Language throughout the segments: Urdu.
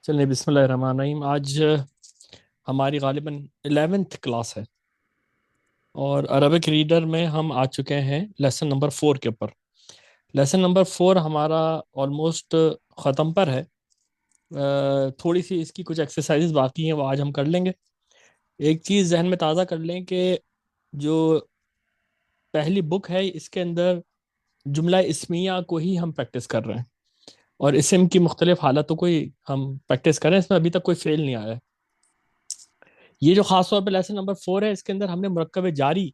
چلیں بسم اللہ الرحمن الرحیم۔ آج ہماری غالباً 11th کلاس ہے اور عربک ریڈر میں ہم آ چکے ہیں لیسن نمبر 4 کے اوپر۔ لیسن نمبر 4 ہمارا آلموسٹ ختم پر ہے۔ تھوڑی سی اس کی کچھ ایکسرسائزز باقی ہیں، وہ آج ہم کر لیں گے۔ ایک چیز ذہن میں تازہ کر لیں کہ جو پہلی بک ہے اس کے اندر جملہ اسمیہ کو ہی ہم پریکٹس کر رہے ہیں، اور اسم کی مختلف حالتوں کو ہی ہم پریکٹس کر رہے ہیں۔ اس میں ابھی تک کوئی فیل نہیں آیا ہے۔ یہ جو خاص طور پہ لیسن نمبر 4 ہے، اس کے اندر ہم نے مرکب جاری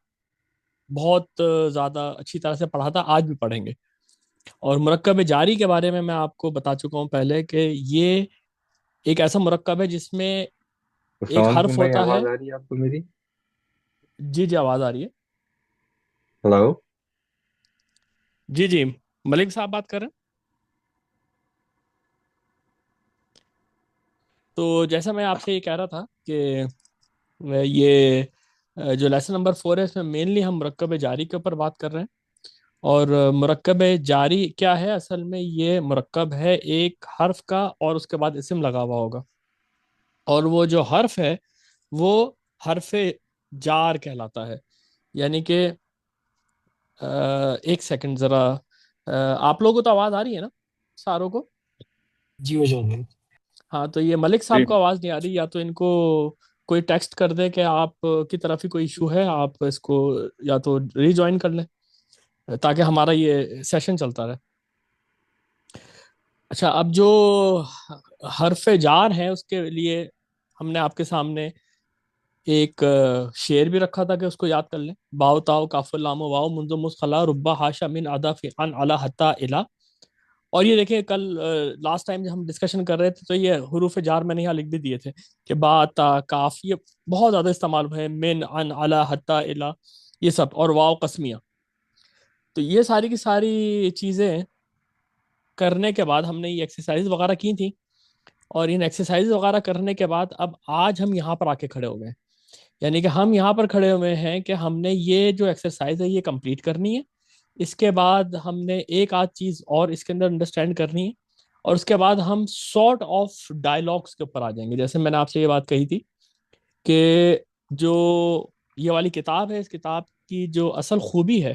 بہت زیادہ اچھی طرح سے پڑھا تھا، آج بھی پڑھیں گے۔ اور مرکب جاری کے بارے میں آپ کو بتا چکا ہوں پہلے کہ یہ ایک ایسا مرکب ہے جس میں السلام ایک علیکم حرف بھائی، ہوتا ہے۔ آواز آ رہی ہے آپ کو میری؟ جی جی آواز آ رہی ہے۔ ہلو۔ جی جی ملک صاحب بات کر رہے ہیں۔ تو جیسا میں آپ سے یہ کہہ رہا تھا کہ یہ جو لیسن نمبر 4 ہے، اس میں مینلی ہم مرکب جاری کے اوپر بات کر رہے ہیں۔ اور مرکب جاری کیا ہے؟ اصل میں یہ مرکب ہے ایک حرف کا اور اس کے بعد اسم لگا ہوا ہوگا، اور وہ جو حرف ہے وہ حرف جار کہلاتا ہے۔ یعنی کہ ایک سیکنڈ ذرا، آپ لوگوں کو تو آواز آ رہی ہے نا ساروں کو؟ جی وجہ نہیں۔ ہاں، تو یہ ملک جی صاحب کو آواز نہیں آ رہی، یا تو ان کو کوئی ٹیکسٹ کر دے کہ آپ کی طرف ہی کوئی ایشو ہے، آپ اس کو یا تو ری جوائن کر لیں تاکہ ہمارا یہ سیشن چلتا رہے۔ اچھا، اب جو حرف جار ہے اس کے لیے ہم نے آپ کے سامنے ایک شعر بھی رکھا تھا کہ اس کو یاد کر لیں۔ باؤ تاؤ کاف لام واؤ منذ مسخلا ربا ہاشا من ادا فیقان علی حتا الا۔ اور یہ دیکھیں، کل لاسٹ ٹائم جب ہم ڈسکشن کر رہے تھے تو یہ حروف جار میں نے یہاں لکھ بھی دیے تھے کہ با تا کاف یہ بہت زیادہ استعمال ہوئے، من ان علی حتا الا، یہ سب، اور واو قسمیہ۔ تو یہ ساری کی ساری چیزیں کرنے کے بعد ہم نے یہ ایکسرسائز وغیرہ کی تھی، اور ان ایکسرسائز وغیرہ کرنے کے بعد اب آج ہم یہاں پر آ کے کھڑے ہو گئے۔ یعنی کہ ہم یہاں پر کھڑے ہوئے ہیں کہ ہم نے یہ جو ایکسرسائز ہے یہ کمپلیٹ کرنی ہے۔ اس کے بعد ہم نے ایک آدھ چیز اور اس کے اندر انڈرسٹینڈ کرنی ہے، اور اس کے بعد ہم سارٹ آف ڈائلاگس کے اوپر آ جائیں گے۔ جیسے میں نے آپ سے یہ بات کہی تھی کہ جو یہ والی کتاب ہے، اس کتاب کی جو اصل خوبی ہے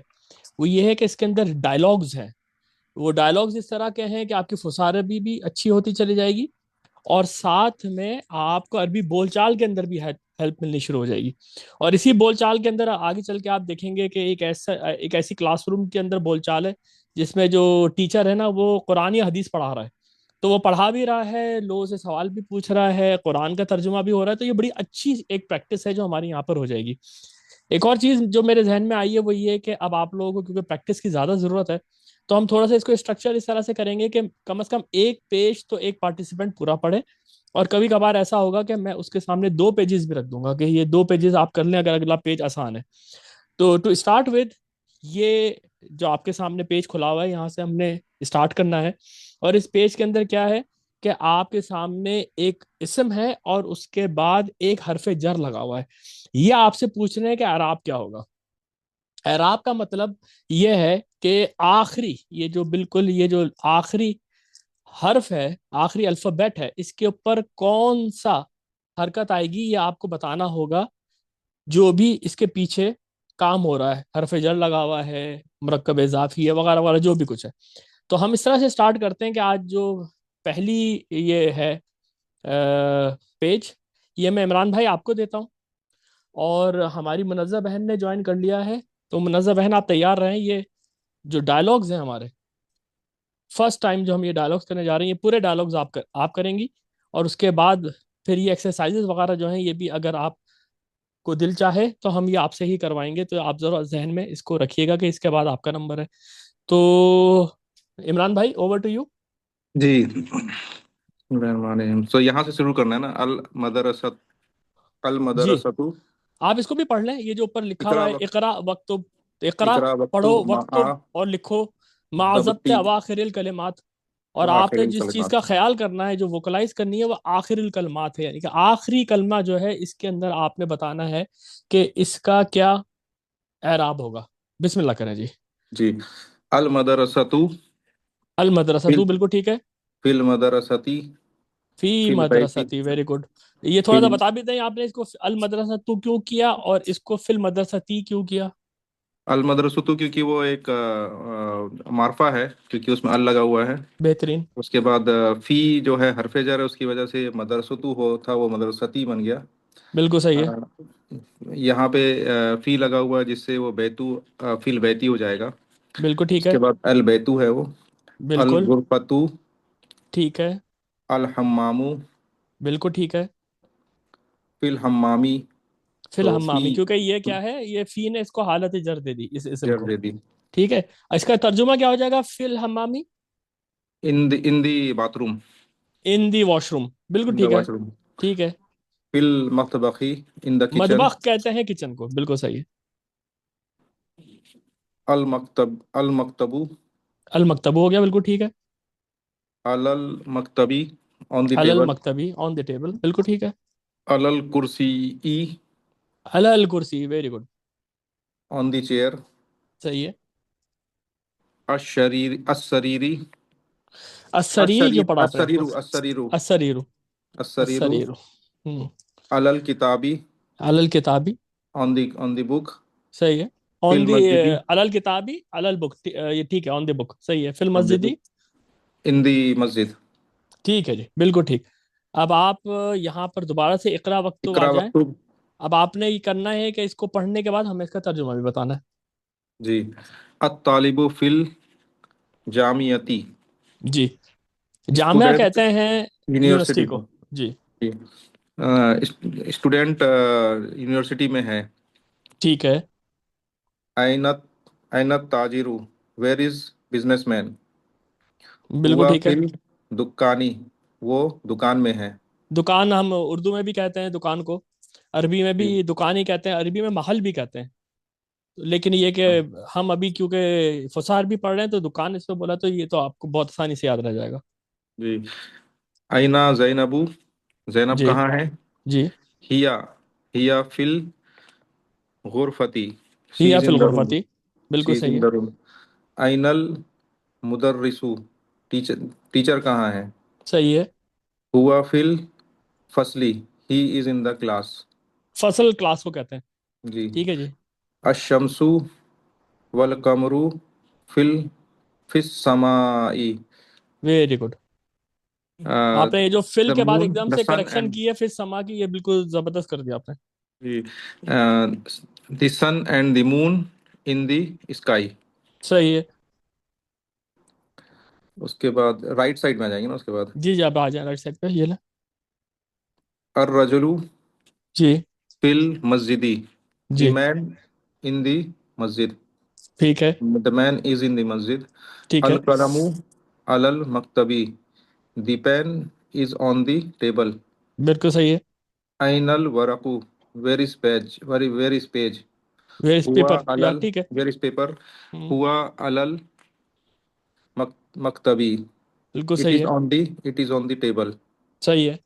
وہ یہ ہے کہ اس کے اندر ڈائلاگز ہیں۔ وہ ڈائلاگز اس طرح کے ہیں کہ آپ کی فصاربی بھی اچھی ہوتی چلی جائے گی، اور ساتھ میں آپ کو عربی بول چال کے اندر بھی ہیلپ ملنی شروع ہو جائے گی۔ اور اسی بول چال کے اندر آگے چل کے آپ دیکھیں گے کہ ایک ایسی کلاس روم کے اندر بول چال ہے جس میں جو ٹیچر ہے نا وہ قرآن یا حدیث پڑھا رہا ہے، تو وہ پڑھا بھی رہا ہے، لوگوں سے سوال بھی پوچھ رہا ہے، قرآن کا ترجمہ بھی ہو رہا ہے۔ تو یہ بڑی اچھی ایک پریکٹس ہے جو ہماری یہاں پر ہو جائے گی۔ ایک اور چیز جو میرے ذہن میں آئی ہے وہ یہ کہ اب آپ لوگوں کو کیونکہ پریکٹس کی زیادہ ضرورت ہے، تو ہم تھوڑا سا اس کو اسٹرکچر اس طرح سے کریں گے کہ کم از کم ایک پیج تو ایک پارٹیسپینٹ پورا پڑھے، اور کبھی کبھار ایسا ہوگا کہ میں اس کے سامنے 2 پیجز بھی رکھ دوں گا کہ یہ 2 پیجز آپ کر لیں اگر اگلا پیج آسان ہے۔ تو ٹو اسٹارٹ ود، یہ جو آپ کے سامنے پیج کھلا ہوا ہے یہاں سے ہم نے اسٹارٹ کرنا ہے، اور اس پیج کے اندر کیا ہے کہ آپ کے سامنے ایک اسم ہے اور اس کے بعد ایک حرف جر لگا ہوا ہے۔ یہ آپ سے پوچھ رہے ہیں کہ اعراب کیا ہوگا۔ اعراب کا مطلب یہ ہے کہ آخری، یہ جو بالکل یہ جو آخری حرف ہے، آخری الفابیٹ ہے، اس کے اوپر کون سا حرکت آئے گی یہ آپ کو بتانا ہوگا۔ جو بھی اس کے پیچھے کام ہو رہا ہے، حرف جر لگا ہوا ہے، مرکب اضافی ہے، وغیرہ وغیرہ جو بھی کچھ ہے۔ تو ہم اس طرح سے سٹارٹ کرتے ہیں کہ آج جو پہلی یہ ہے پیج، یہ میں عمران بھائی آپ کو دیتا ہوں، اور ہماری منزہ بہن نے جوائن کر لیا ہے۔ تو منزہ بہن آپ تیار رہیں، یہ جو ڈائلاگز ہیں ہمارے فرسٹ ٹائم جو ہم یہ ڈائلاگز کرنے جا رہے ہیں، یہ پورے ڈائلاگز آپ کریں گی، اور اس کے بعد پھر یہ ایکسرسائزز وغیرہ جو ہیں یہ بھی اگر آپ کو دل چاہے تو ہم یہ آپ سے ہی کروائیں گے۔ تو آپ ذرا ذہن میں اس کو رکھیے گا کہ اس کے بعد آپ کا نمبر ہے۔ تو عمران بھائی اوور ٹو یو۔ جی سو یہاں سے شروع کرنا ہے نا، المدرسۃ، جی المدرسۃ، آپ اس کو بھی پڑھ لیں، یہ جو اوپر لکھا اقرا ہوا ہے وقت، اقرا وقتب، اقرا اقرا پڑھو، وقت وقتب اور لکھو، مع ضبط ضبطی اواخر الکلمات۔ اور آپ آخر نے جس چیز الکلمات۔ کا خیال کرنا ہے، جو ووکلائز کرنی ہے، وہ آخر الکلمات ہے، یعنی کہ آخری کلمہ جو ہے اس کے اندر آپ نے بتانا ہے کہ اس کا کیا اعراب ہوگا۔ بسم اللہ کریں جی۔ جی، المدرسۃ، المدرسہ فی تو بالکل ٹھیک ہے۔ فی المدرسۃ، فی فی البیتی مدرستی، ویری گڈ. یہ فی تھوڑا سا بتا بھی دیں آپ نے اس کو المدرسۃ کیوں کیا اور اس کو فی المدرستی کیوں کیا؟ المدرسۃ کیونکہ وہ ایک معرفہ ہے، کیونکہ اس میں ال لگا ہوا ہے. بہترین. اس کے بعد فی جو ہے حرف جر ہے، اس کی وجہ سے مدرسۃ ہو تھا، وہ مدرستی بن گیا. بالکل صحیح ہے. یہاں پہ فی لگا ہوا ہے، جس سے وہ بیتو فی البیتی ہو جائے گا. بالکل ٹھیک اس ہے. کے بعد البیتو ہے وہ. بالکل الغرفتو، ٹھیک ہے. الحمامو، بالکل ٹھیک ہے. فی الحمامی. فی تو فی الحمامی، کیونکہ یہ کیا ہے، یہ فی نے اس کو حالت جر دے دی اس اسم جر کو. دے دی. ٹھیک ہے. اس کا ترجمہ کیا ہو جائے گا فی الحمامی؟ ان دی باتھ روم. ان دی واش روم. بالکل ان دا ٹھیک ہے. Wash room. ٹھیک ہے. فی المطبخی، ان دا کچن. مطبخ کہتے ہیں کچن کو. بالکل صحیح ہے. المکتبو. المکتب ہو گیا. بالکل ٹھیک ہے. المکتبی، آن دی ٹیبل. المکتبی، آن دی ٹیبل. بالکل ٹھیک ہے. الکرسی، الکرسی، very good. On the chair. صحیح ہے. السریری. السریر کیوں پڑھا آپ نے اس کو؟ السریرو. السریر. السریرو. السریر. الکتابی، الکتابی. آن دی بک. صحیح ہے. فی آن دی المسجدی. الکتابی البک. یہ ٹھیک ہے. آن دی بک. صحیح ہے. فی آن دی المسجدی. بک. ان دی مسجد. ٹھیک ہے جی. بالکل ٹھیک. اب آپ یہاں پر دوبارہ سے اقرا وقتب آ اقرا جائیں. مکتوب. اب آپ نے یہ کرنا ہے کہ اس کو پڑھنے کے بعد ہمیں اس کا ترجمہ بھی بتانا ہے. جی. الطالب فی الجامعتی. جی. جامعہ اسٹوڈینٹ کہتے ہیں یونیورسٹی یونیورسٹی میں. کو. جی. جی. اسٹوڈینٹ یونیورسٹی میں ہے. ٹھیک ہے. اینت تاجرو، ویر از بزنس مین. بالکل ہوا ٹھیک ہے. فل دکانی، وہ دکان میں ہے. دکان ہم اردو میں بھی کہتے ہیں دکان کو، عربی میں بھی جی. دکان ہی کہتے ہیں، عربی میں محل بھی کہتے ہیں. لیکن یہ کہ ہم ابھی کیونکہ فصاحت بھی پڑھ رہے ہیں تو دکان اس پہ بولا تو یہ تو آپ کو بہت آسانی سے یاد رہ جائے گا. جی. اینا زینبو، زینب جی. کہاں ہے. جی. ہیا، ہیا فل غرفتی، ہی شی یا از فی ان دا روم. الغرفتی. بالکل شی از صحیح ان ہے. دا روم. این المدرسو، ٹیچر کہاں ہے. صحیح ہے. ہوا فل فصلی، ہی از ان دا کلاس. فصل کلاس کو کہتے ہیں. جی. ٹھیک ہے جی. الشمسو والقمرو فی السمائی. Very good. آپ نے یہ جو فل دا کے بعد مون، ایک دم دا سے سن کریکشن اینڈ. کی ہے پھر سما کی، یہ بالکل زبردست کر دیا آپ نے. جی. The sun and the moon in the sky. صحیح ہے. اس کے بعد رائٹ سائڈ میں آ جائیں گے نا. اس کے بعد جی جی آپ آ جائیں رائٹ سائڈ پہ. یہ لیں. الرجلو جی. فی المسجدی، دی جی. مین ان دی مسجد. ٹھیک ہے. The man is in the masjid. ٹھیک ہے. Al-qalamu alal maktabi. The pen is on the table. بالکل صحیح ہے. Ainal waraku. Where is page? Where is page? Waste paper Huwa یا alal. ٹھیک ہے. Where is paper? ہوں، Huwa alal maktabi. بالکل It صحیح is ہے. on the. It is on the table. صحیح ہے.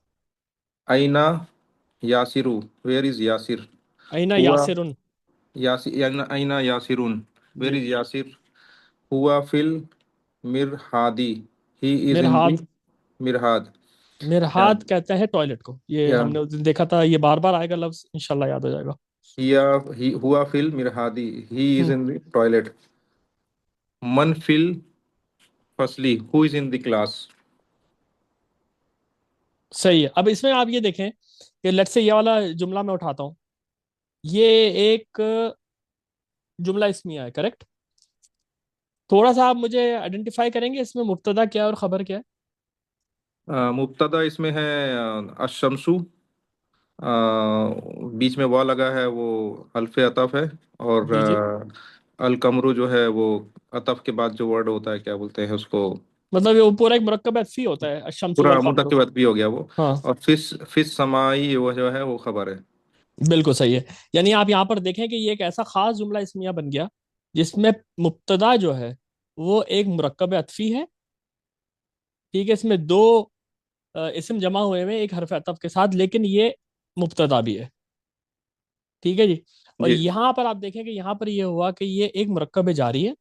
Aina yasiru. Where is yasir? اینا Huwa یاسرن. yasir. Aina yasirun. Where G. is yasir? Huwa fil mirhadi. He is in the مرحاض. mirhad. Yeah. مرحاض کہتے ہیں ٹوائلٹ کو. یہ Yeah. ہم نے اس دن دیکھا تھا، یہ بار بار آئے گا لفظ، انشاءاللہ یاد ہو جائے گا. Huwa fil mirhadi. He is ہوں، in the toilet. Man fil fasli. Who is in the class? صحیح ہے. اب اس میں آپ یہ دیکھیں کہ لیٹ سے یہ والا جملہ میں اٹھاتا ہوں. یہ ایک جملہ اسمیہ ہے، کریکٹ؟ تھوڑا سا آپ مجھے آئیڈینٹیفائی کریں گے اس میں مبتدا کیا ہے اور خبر کیا ہے؟ مبتدا اس میں ہے الشمسو. بیچ میں وا لگا ہے، وہ حلف عطف ہے. اور جی. جی. القمرو جو ہے وہ عطف کے بعد جو ورڈ ہوتا ہے، کیا بولتے ہیں اس کو. مطلب یہ پورا ایک مرکب فی ہوتا ہے، الشمس پورا والقمر. متقبت بھی ہو گیا وہ. ہاں اور فس سمائی وہ جو ہے وہ خبر ہے. بالکل صحیح ہے. یعنی آپ یہاں پر دیکھیں کہ یہ ایک ایسا خاص جملہ اسمیہ بن گیا جس میں مبتدا جو ہے وہ ایک مرکب عطفی ہے. ٹھیک ہے. اس میں دو اسم جمع ہوئے ہوئے ایک حرف عطف کے ساتھ، لیکن یہ مبتدا بھی ہے. ٹھیک ہے جی. اور جی. یہاں پر آپ دیکھیں کہ یہاں پر یہ ہوا کہ یہ ایک مرکب جاری ہے.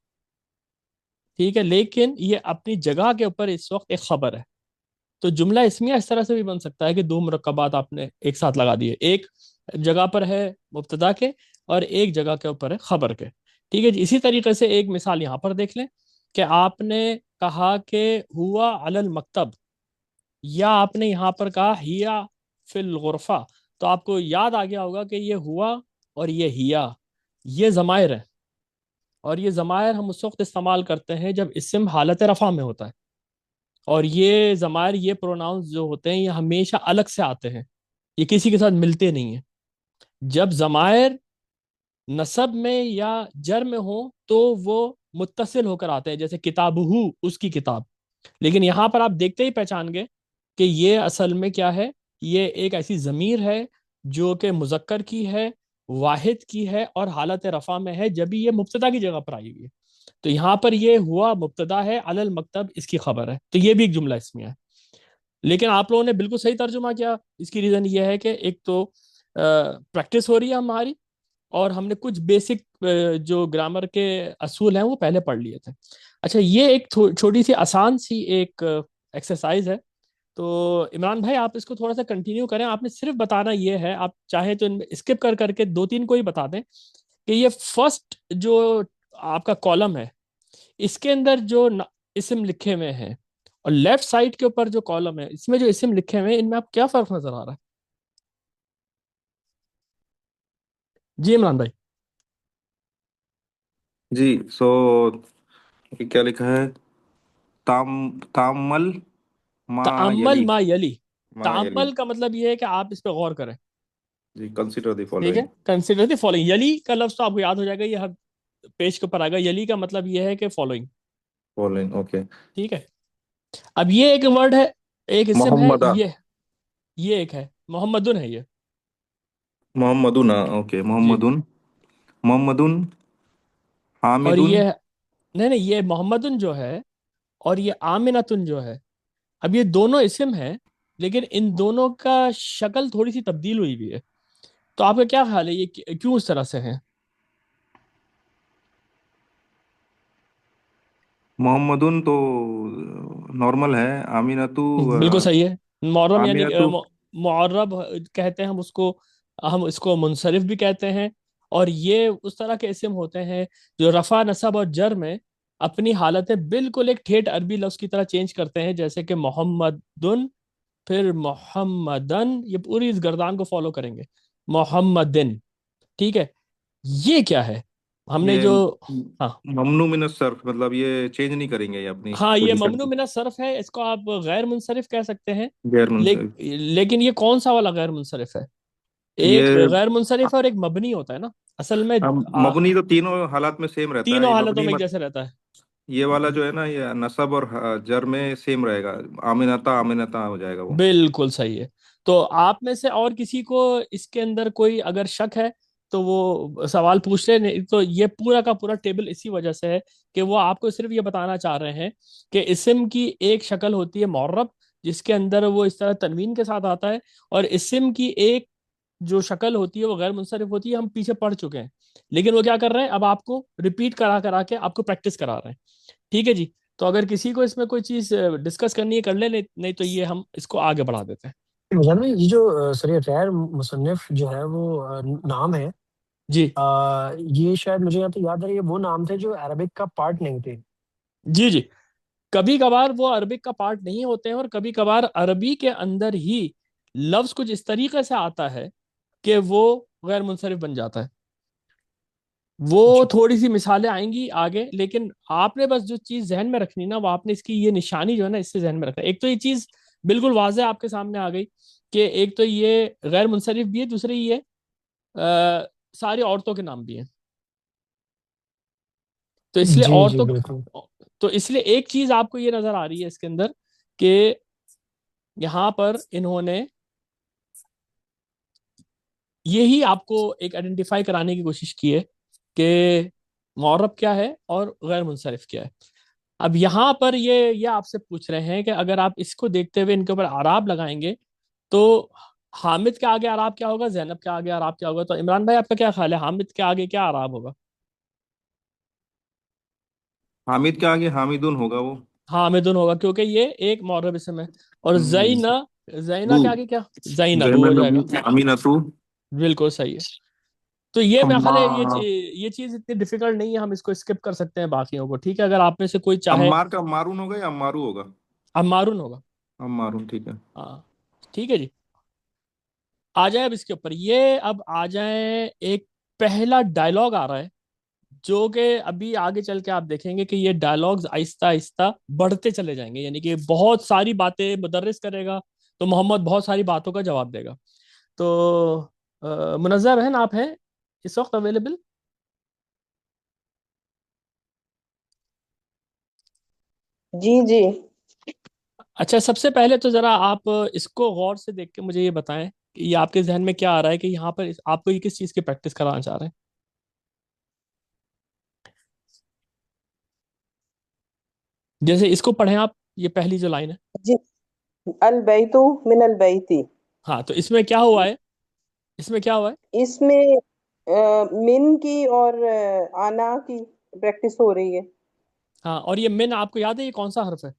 ٹھیک ہے. لیکن یہ اپنی جگہ کے اوپر اس وقت ایک خبر ہے. تو جملہ اسمیہ اس طرح سے بھی بن سکتا ہے کہ دو مرکبات آپ نے ایک ساتھ لگا دیے، ایک جگہ پر ہے مبتدا کے اور ایک جگہ کے اوپر ہے خبر کے، ٹھیک ہے جی۔ اسی طریقے سے ایک مثال یہاں پر دیکھ لیں کہ آپ نے کہا کہ ہوا علی المکتب، یا آپ نے یہاں پر کہا ہیا فی الغرفہ، تو آپ کو یاد آ گیا ہوگا کہ یہ ہوا اور یہ ہیا یہ ضمائر ہے، اور یہ ضمائر ہم اس وقت استعمال کرتے ہیں جب اسم حالت رفع میں ہوتا ہے، اور یہ ضمائر یہ پروناؤنس جو ہوتے ہیں یہ ہمیشہ الگ سے آتے ہیں، یہ کسی کے ساتھ ملتے نہیں ہیں۔ جب ضمائر نصب میں یا جر میں ہوں تو وہ متصل ہو کر آتے ہیں، جیسے کتابہ اس کی کتاب، لیکن یہاں پر آپ دیکھتے ہی پہچان گئے کہ یہ اصل میں کیا ہے، یہ ایک ایسی ضمیر ہے جو کہ مذکر کی ہے، واحد کی ہے اور حالت رفع میں ہے، جب یہ مبتدا کی جگہ پر آئی ہوئی ہے۔ تو یہاں پر یہ ہوا مبتدا ہے، علی المکتب اس کی خبر ہے، تو یہ بھی ایک جملہ اسمیہ ہے۔ لیکن آپ لوگوں نے بالکل صحیح ترجمہ کیا، اس کی ریزن یہ ہے کہ ایک تو پریکٹس ہو رہی ہے ہماری، اور ہم نے کچھ بیسک جو گرامر کے اصول ہیں وہ پہلے پڑھ لیے تھے۔ اچھا، یہ ایک چھوٹی سی آسان سی ایک ایکسرسائز ہے، تو عمران بھائی آپ اس کو تھوڑا سا کنٹینیو کریں۔ آپ نے صرف بتانا یہ ہے، آپ چاہیں تو ان میں اسکپ کر کر کے دو تین کو ہی بتا دیں کہ یہ فرسٹ جو آپ کا کالم ہے اس کے اندر جو اسم لکھے ہوئے ہیں، اور لیفٹ سائڈ کے اوپر جو کالم ہے اس میں جو اسم لکھے ہوئے ہیں، ان میں آپ کیا فرق نظر آ رہا ہے؟ جی عمران بھائی۔ جی سو کیا لکھا ہے؟ تامل ما تعمل یلی. ما یلی، ما یلی. تعمل کا مطلب یہ ہے کہ آپ اس پہ غور کریں، جی کنسیڈر دی ٹھیک ہے، فالوئنگ. Consider the following. یلی کا لفظ تو آپ کو یاد ہو جائے گا، یہ ہر پیج کے اوپر آئے گا، یلی کا مطلب یہ ہے کہ فالوئنگ، فالوئنگ اوکے. ٹھیک ہے۔ اب یہ ایک ورڈ ہے، ایک اسم ہے، محمدہ. یہ ایک ہے محمدن ہے یہ، محمدون اوکے. جی، محمدون. محمدون. اور حامدون. یہ نہیں نہیں، یہ محمدن جو ہے اور یہ آمنتن جو ہے، اب یہ دونوں اسم ہیں لیکن ان دونوں کا شکل تھوڑی سی تبدیل ہوئی ہوئی ہے، تو آپ کا کیا خیال ہے یہ کیوں اس طرح سے ہیں؟ محمدون تو نارمل ہے. آمینتو. بالکل صحیح ہے، محرم یعنی آمینتو. معرب کہتے ہیں ہم اس کو منصرف بھی کہتے ہیں، اور یہ اس طرح کے اسم ہوتے ہیں جو رفع نصب اور جر میں اپنی حالتیں بالکل ایک ٹھیٹ عربی لفظ کی طرح چینج کرتے ہیں، جیسے کہ محمدن، پھر محمدن، یہ پوری اس گردان کو فالو کریں گے، محمدن، ٹھیک ہے۔ یہ کیا ہے ہم نے یہ جو، ہاں ممنوع من الصرف مطلب یہ چینج نہیں کریں گے یہ اپنی ہاں، یہ پوزیشن ممنوع کو. من الصرف ہے، اس کو آپ غیر منصرف کہہ سکتے ہیں، غیر منصرف. لیکن یہ کون سا والا غیر منصرف ہے؟ ایک یہ غیر منصرف اور ایک مبنی ہوتا ہے نا اصل میں، مبنی تو تینوں حالات میں سیم رہتا ہے. تینوں یہ حالتوں مبنی میں ایک جیسے رہتا ہے، یہ والا جو ہے نا یہ نصب اور جر میں سیم رہے گا. آمینتا آمینتا ہو جائے گا وہ. بالکل صحیح ہے۔ تو آپ میں سے اور کسی کو اس کے اندر کوئی اگر شک ہے تو وہ سوال پوچھ لے، نہیں تو یہ پورا کا پورا ٹیبل اسی وجہ سے ہے کہ وہ آپ کو صرف یہ بتانا چاہ رہے ہیں کہ اسم کی ایک شکل ہوتی ہے معرب، جس کے اندر وہ اس طرح تنوین کے ساتھ آتا ہے، اور اسم کی ایک جو شکل ہوتی ہے وہ غیر منصرف ہوتی ہے، ہم پیچھے پڑھ چکے ہیں، لیکن وہ کیا کر رہے ہیں، اب آپ کو ریپیٹ کرا کرا کے آپ کو پریکٹس کرا رہے ہیں، ٹھیک ہے جی۔ تو اگر کسی کو اس میں کوئی چیز ڈسکس کرنی ہے کر لیں، نہیں تو یہ ہم اس کو آگے بڑھا دیتے ہیں۔ مجھے نا یہ جو سر یہ غیر مصنف جو ہے وہ نام ہے، جی یہ شاید مجھے یہاں تو یاد ہے یہ وہ نام تھے جو عربک کا پارٹ نہیں تھے. جی جی، کبھی کبھار وہ عربک کا پارٹ نہیں ہوتے ہیں، اور کبھی کبھار عربی کے اندر ہی لفظ کچھ اس طریقے سے آتا ہے کہ وہ غیر منصرف بن جاتا ہے، وہ اچھا. تھوڑی سی مثالیں آئیں گی آگے، لیکن آپ نے بس جو چیز ذہن میں رکھنی نا، وہ آپ نے اس کی یہ نشانی جو ہے نا اس سے ذہن میں رکھنا ہے۔ ایک تو یہ چیز بالکل واضح آپ کے سامنے آ گئی کہ ایک تو یہ غیر منصرف بھی ہے، دوسری یہ ساری عورتوں کے نام بھی ہیں، تو اس لیے جی جی عورتوں، بالکل. تو اس لیے ایک چیز آپ کو یہ نظر آ رہی ہے اس کے اندر کہ یہاں پر انہوں نے یہی آپ کو ایک آئیڈینٹیفائی کرانے کی کوشش کی ہے کہ معرب کیا ہے اور غیر منصرف کیا ہے۔ اب یہاں پر یہ آپ سے پوچھ رہے ہیں کہ اگر آپ اس کو دیکھتے ہوئے ان کے اوپر اعراب لگائیں گے تو حامد کے آگے اعراب کیا ہوگا، زینب کے آگے اعراب کیا ہوگا؟ تو عمران بھائی آپ کا کیا خیال ہے، حامد کے آگے کیا اعراب ہوگا؟ حامد کے آگے حامدون ہوگا وہ. حامدن ہوگا کیونکہ یہ ایک معرب اسم ہے. اور زینا، زینا بو کے آگے کیا؟ زینب ہو جائے گا. زینب امینتو. بالکل صحیح ہے. تو یہ میرا خیال ہے عمار. یہ چیز اتنی ڈیفیکلٹ نہیں ہے، ہم اس کو اسکپ کر سکتے ہیں باقیوں کو. ٹھیک ہے، اگر آپ میں سے کوئی چاہے. عمار کا مارون ہوگا یا عمارو ہوگا؟ عمارن ہوگا. عمارون ٹھیک ہے. ہاں ٹھیک ہے جی. آ جائیں اب اس کے اوپر، یہ اب آ جائیں ایک پہلا ڈائلاگ آ رہا ہے جو کہ ابھی آگے چل کے آپ دیکھیں گے کہ یہ ڈائلاگز آہستہ آہستہ بڑھتے چلے جائیں گے. یعنی کہ بہت ساری باتیں مدرس کرے گا تو محمد بہت ساری باتوں کا جواب دے گا. تو منظر بہن آپ ہیں اس وقت اویلیبل؟ جی جی. اچھا، سب سے پہلے تو ذرا آپ اس کو غور سے دیکھ کے مجھے یہ بتائیں کہ یہ آپ کے ذہن میں کیا آ رہا ہے کہ یہاں پر آپ کو یہ کس چیز کی پریکٹس کرانا چاہ رہے ہیں؟ جیسے اس کو پڑھیں آپ، یہ پہلی جو لائن ہے. جی، البیت من البیتی. ہاں تو اس میں کیا ہوا ہے؟ اس میں کیا ہوا ہے؟ اس میں من کی اور آنا کی پریکٹس ہو رہی ہے. ہاں، اور یہ من آپ کو یاد ہے یہ کون سا حرف ہے؟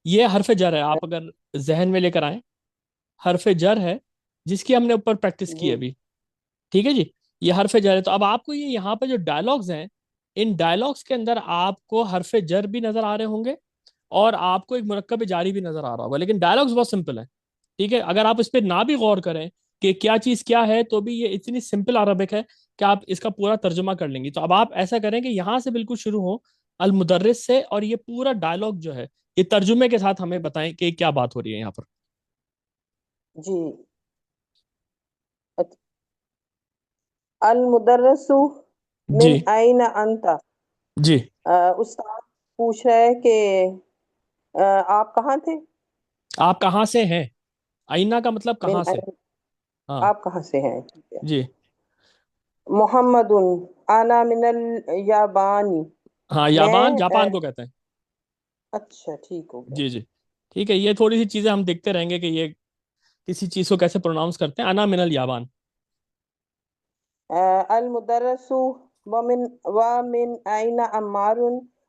یہ حرف جر ہے، آپ اگر ذہن میں لے کر آئیں، حرف جر ہے جس کی ہم نے اوپر پریکٹس کی جی ہے ابھی. ٹھیک ہے جی، یہ حرف جر ہے. تو اب آپ کو یہ یہاں پہ جو ڈائلاگز ہیں، ان ڈائلاگز کے اندر آپ کو حرف جر بھی نظر آ رہے ہوں گے اور آپ کو ایک مرکب جاری بھی نظر آ رہا ہوگا. لیکن ڈائلاگز بہت سمپل ہیں. ٹھیک ہے، اگر آپ اس پہ نہ بھی غور کریں کہ کیا چیز کیا ہے تو بھی یہ اتنی سمپل عربک ہے کہ آپ اس کا پورا ترجمہ کر لیں گی. تو اب آپ ایسا کریں کہ یہاں سے بالکل شروع ہو المدرس سے، اور یہ پورا ڈائلاگ جو ہے یہ ترجمے کے ساتھ ہمیں بتائیں کہ کیا بات ہو رہی ہے یہاں پر. جی. المدرس جی من این انت. جی استاد پوچھ رہا ہے کہ آپ کہاں تھے؟ آپ کہاں سے ہیں؟ آئینہ کا مطلب من کہاں سے. این. ہاں آپ کہاں سے ہیں؟ ٹھیک ہے. جی. محمد انا من الیابانی. ہاں، میں یابان جاپان کو کہتے ہیں. اچھا ٹھیک ہو گیا. جی جی ٹھیک ہے، یہ تھوڑی سی چیزیں ہم دیکھتے رہیں گے کہ یہ کسی چیز کو کیسے پروناؤنس کرتے ہیں. انا من الیابان. المدرس ومن این عمار.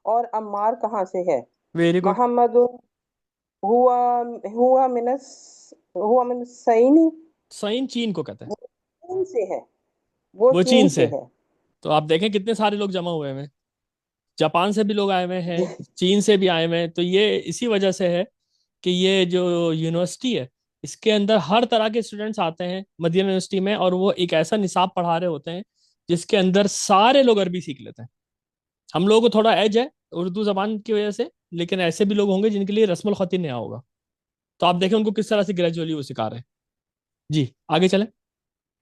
اور عمار کہاں سے ہے؟ Very good. محمد ہوا ہوا ہوا من الصینی. سین چین کو کہتے ہیں. چین سے ہے. وہ وہ چین چین سے. سے ہے. تو آپ دیکھیں کتنے سارے لوگ جمع ہوئے ہیں، جاپان سے بھی لوگ آئے ہوئے ہیں، چین سے بھی آئے ہوئے ہیں. تو یہ اسی وجہ سے ہے کہ یہ جو یونیورسٹی ہے اس کے اندر ہر طرح کے اسٹوڈنٹس آتے ہیں مدینہ یونیورسٹی میں، اور وہ ایک ایسا نصاب پڑھا رہے ہوتے ہیں جس کے اندر سارے لوگ عربی سیکھ لیتے ہیں. ہم لوگوں کو تھوڑا ایج ہے اردو زبان کی وجہ سے، لیکن ایسے بھی لوگ ہوں گے جن کے لیے رسم الخط ہی نیا ہوگا. تو آپ دیکھیں ان کو کس طرح سے گریجولی وہ سکھا رہے ہیں. جی آگے چلیں.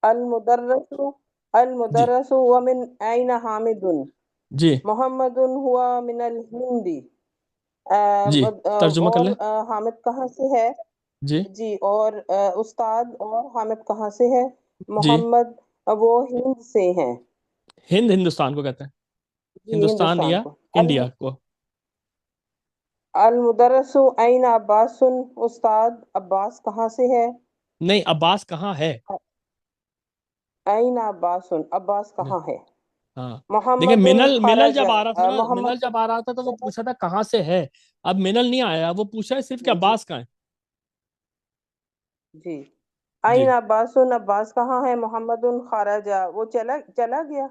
المدرس جی المدرس ومن این حامد. جی محمد ہوا من الہند. جی ترجمہ کر لیں. اور حامد کہاں سے ہے؟ جی جی. اور استاد اور حامد کہاں سے ہے؟ جی محمد وہ ہند سے ہیں. ہند ہندوستان کو کہتے ہیں، جی ہندوستان ہندوستان یا کو. انڈیا کو. المدرس این عباس. استاد عباس کہاں سے ہے؟ نہیں، عباس کہاں ہے. این عباس. عباس کہاں ہے؟ ہاں دیکھیں، محمد منل خرج. جب آ رہا تھا نا، منل محمد جب آ رہا تھا تو وہ پوچھا تھا کہاں سے ہے. اب منل نہیں آیا، وہ پوچھا ہے صرف کہ جی عباس کہاں ہے. جی. جی این عباس. عباس کہاں ہے؟ محمد خرج. وہ چلا گیا.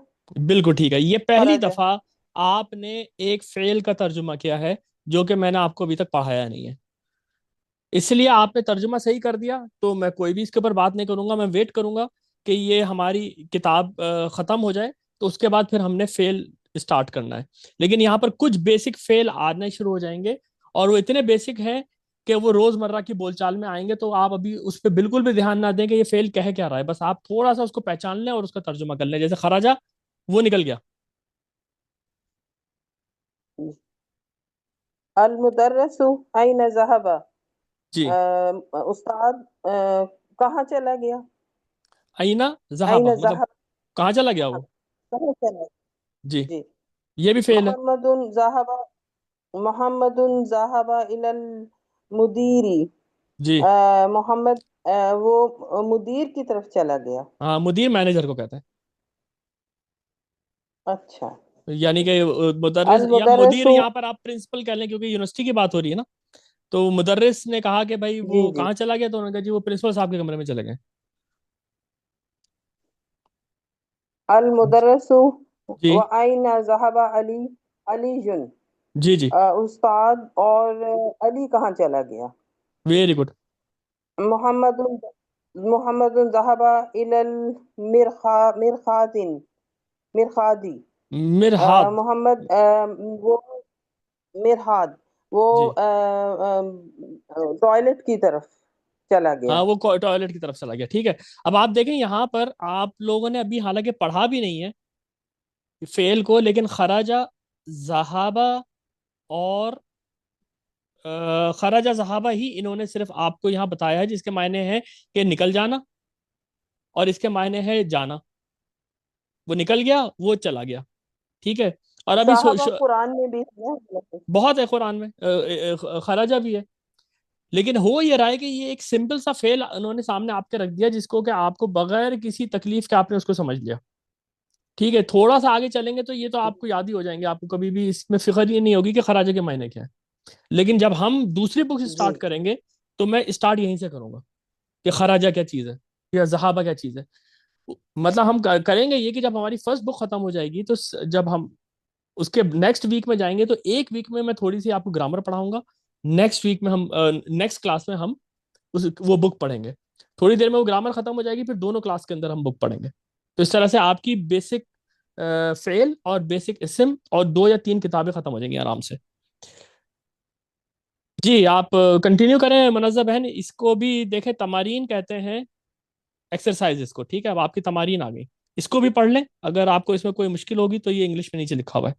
بالکل ٹھیک ہے. یہ پہلی خرج. دفعہ آپ نے ایک فعل کا ترجمہ کیا ہے جو کہ میں نے آپ کو ابھی تک پڑھایا نہیں ہے. اس لیے آپ نے ترجمہ صحیح کر دیا تو میں کوئی بھی اس کے اوپر بات نہیں کروں گا. میں ویٹ کروں گا کہ یہ ہماری کتاب ختم ہو جائے تو اس کے بعد پھر ہم نے فعل اسٹارٹ کرنا ہے. لیکن یہاں پر کچھ بیسک فعل آنے شروع ہو جائیں گے، اور وہ اتنے بیسک ہیں کہ وہ روز مرہ کی بول چال میں آئیں گے. تو آپ ابھی اس پہ بالکل بھی دھیان نہ دیں کہ یہ فعل کہہ کیا رہا ہے، بس آپ تھوڑا سا اس کو پہچان لیں اور اس کا ترجمہ کر لیں. جیسے خراجہ، وہ نکل گیا. المدرس این ذهب. جی. استاد کہاں چلا گیا؟ اینا این ذہبہ مطلب ذهب. کہاں چلا گیا وہ. کہاں چلا؟ جی، جی. یہ بھی فعل ہے. محمد ذهب. محمد ذهب الى المدير. جی محمد وہ مدیر کی طرف چلا گیا. ہاں، مدیر مینیجر کو کہتے ہیں. اچھا. یعنی کہ مدرس یا المدرس. مدیر، یہاں پر آپ پرنسپل کہہ لیں کیونکہ یونیورسٹی کی بات ہو رہی ہے نا. تو مدرس نے کہا کہ بھائی جی وہ جی. کہاں چلا گیا، تو انہوں نے کہا جی وہ پرنسپل صاحب کے کمرے میں چلے گئے. المدرس جی وأين ذهب علی علی. جی جی استاد اور علی کہاں چلا گیا؟ Very good. محمد محمد ذهب إلى مرخادی. مرحاد. محمد وہ مرحاد وہ جی ٹوائلٹ کی طرف چلا گیا. ہاں وہ ٹوائلٹ کی طرف چلا گیا. ٹھیک ہے. اب آپ دیکھیں یہاں پر آپ لوگوں نے ابھی حالانکہ پڑھا بھی نہیں ہے فعل کو، لیکن خراجہ ذہابہ اور خراجہ ذہابہ ہی انہوں نے صرف آپ کو یہاں بتایا ہے، جس کے معنی ہے کہ نکل جانا، اور اس کے معنی ہے جانا. وہ نکل گیا، وہ چلا گیا. ٹھیک ہے. اور ابھی صحابہ قرآن میں بھی ہے. بہت ہے قرآن میں خراجہ بھی ہے. لیکن ہو یہ رہا ہے کہ یہ ایک سمپل سا فعل انہوں نے سامنے آپ کے رکھ دیا، جس کو کہ آپ کو بغیر کسی تکلیف کے آپ نے اس کو سمجھ لیا. ٹھیک ہے. تھوڑا سا آگے چلیں گے تو یہ تو آپ کو یاد ہی ہو جائیں گے، آپ کو کبھی بھی اس میں فکر یہ نہیں ہوگی کہ خراجہ کے معنی کیا ہے. لیکن جب ہم دوسری بک جی اسٹارٹ کریں گے تو میں اسٹارٹ یہیں سے کروں گا کہ خراجہ کیا چیز ہے یا ذہابہ کیا چیز ہے. مطلب ہم کریں گے یہ کہ جب ہماری فرسٹ بک ختم ہو جائے گی تو جب ہم اس کے نیکسٹ ویک میں جائیں گے تو ایک ویک میں توڑی سی آپ کو گرامر پڑھاؤں گا. نیکسٹ ویک میں ہم نیکسٹ کلاس میں ہم وہ بک پڑھیں گے. تھوڑی دیر میں وہ گرامر ختم ہو جائے گی، پھر دونوں کلاس کے اندر ہم بک پڑھیں گے. تو اس طرح سے آپ کی بیسک فعل اور بیسک اسم اور 2 یا 3 کتابیں ختم ہو جائیں گی آرام سے. جی آپ کنٹینیو کریں منظر بہن. اس کو بھی دیکھیں، تمارین کہتے ہیں ایکسرسائز کو. ٹھیک ہے. اب آپ کی تمارین آ گئی، اس کو بھی پڑھ لیں. اگر آپ کو اس میں کوئی مشکل ہوگی تو یہ انگلش میں نیچے لکھا ہوا ہے.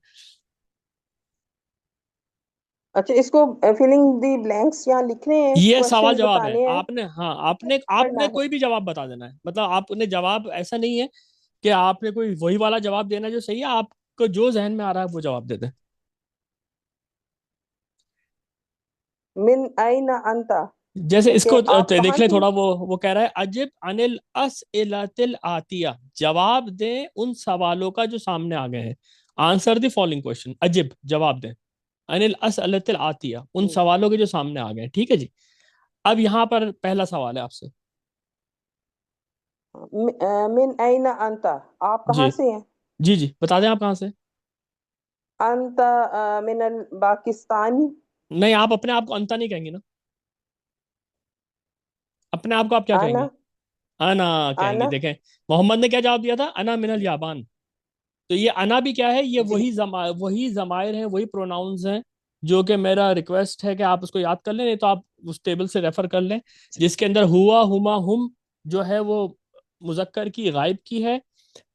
اچھا، اس کو فلنگ دی بلینکس یہاں لکھ رہے ہیں، یہ سوال کوشچنز جواب ہے. بتانے ہیں، آپ نے ہاں آپ پڑھنا نے ہے. کوئی بھی جواب بتا دینا ہے. مطلب آپ نے جواب ایسا نہیں ہے کہ آپ نے کوئی وہی والا جواب دینا ہے جو صحیح ہے. آپ کو جو ذہن میں آ رہا ہے وہ جواب دے دیں. من این انت. جیسے اس کہ کو آپ کہاں دیکھ لیں سے تھوڑا، وہ کہہ رہا ہے اجب عن الاسئلۃ الآتیہ، جواب دیں ان سوالوں کا جو سامنے آ گئے ہیں. Answer the following question. اجب جواب دیں عن الاسئلۃ الآتیہ، ان سوالوں کے جو سامنے آ گئے ہیں. ٹھیک ہے جی. اب یہاں پر پہلا سوال ہے آپ سے. من این انت، آپ کہاں جی سے ہیں؟ جی جی بتا دیں آپ کہاں سے. انت من الپاکستانی. نہیں، آپ اپنے آپ کو انتا نہیں کہیں گے نا. اپنے آپ کو آپ کیا کہیں گے؟ انا انا کہیں گے. انا دیکھیں محمد نے کیا جواب دیا تھا؟ انا من الیابان. تو یہ انا بھی کیا ہے؟ یہ جی وہی ضمائر ہیں، وہی پروناؤنز ہیں جو کہ میرا ریکویسٹ ہے کہ آپ اس کو یاد کر لیں، نہیں تو آپ اس ٹیبل سے ریفر کر لیں جس کے اندر ہوا، ہما، ہم جو ہے وہ مذکر کی، غائب کی ہے.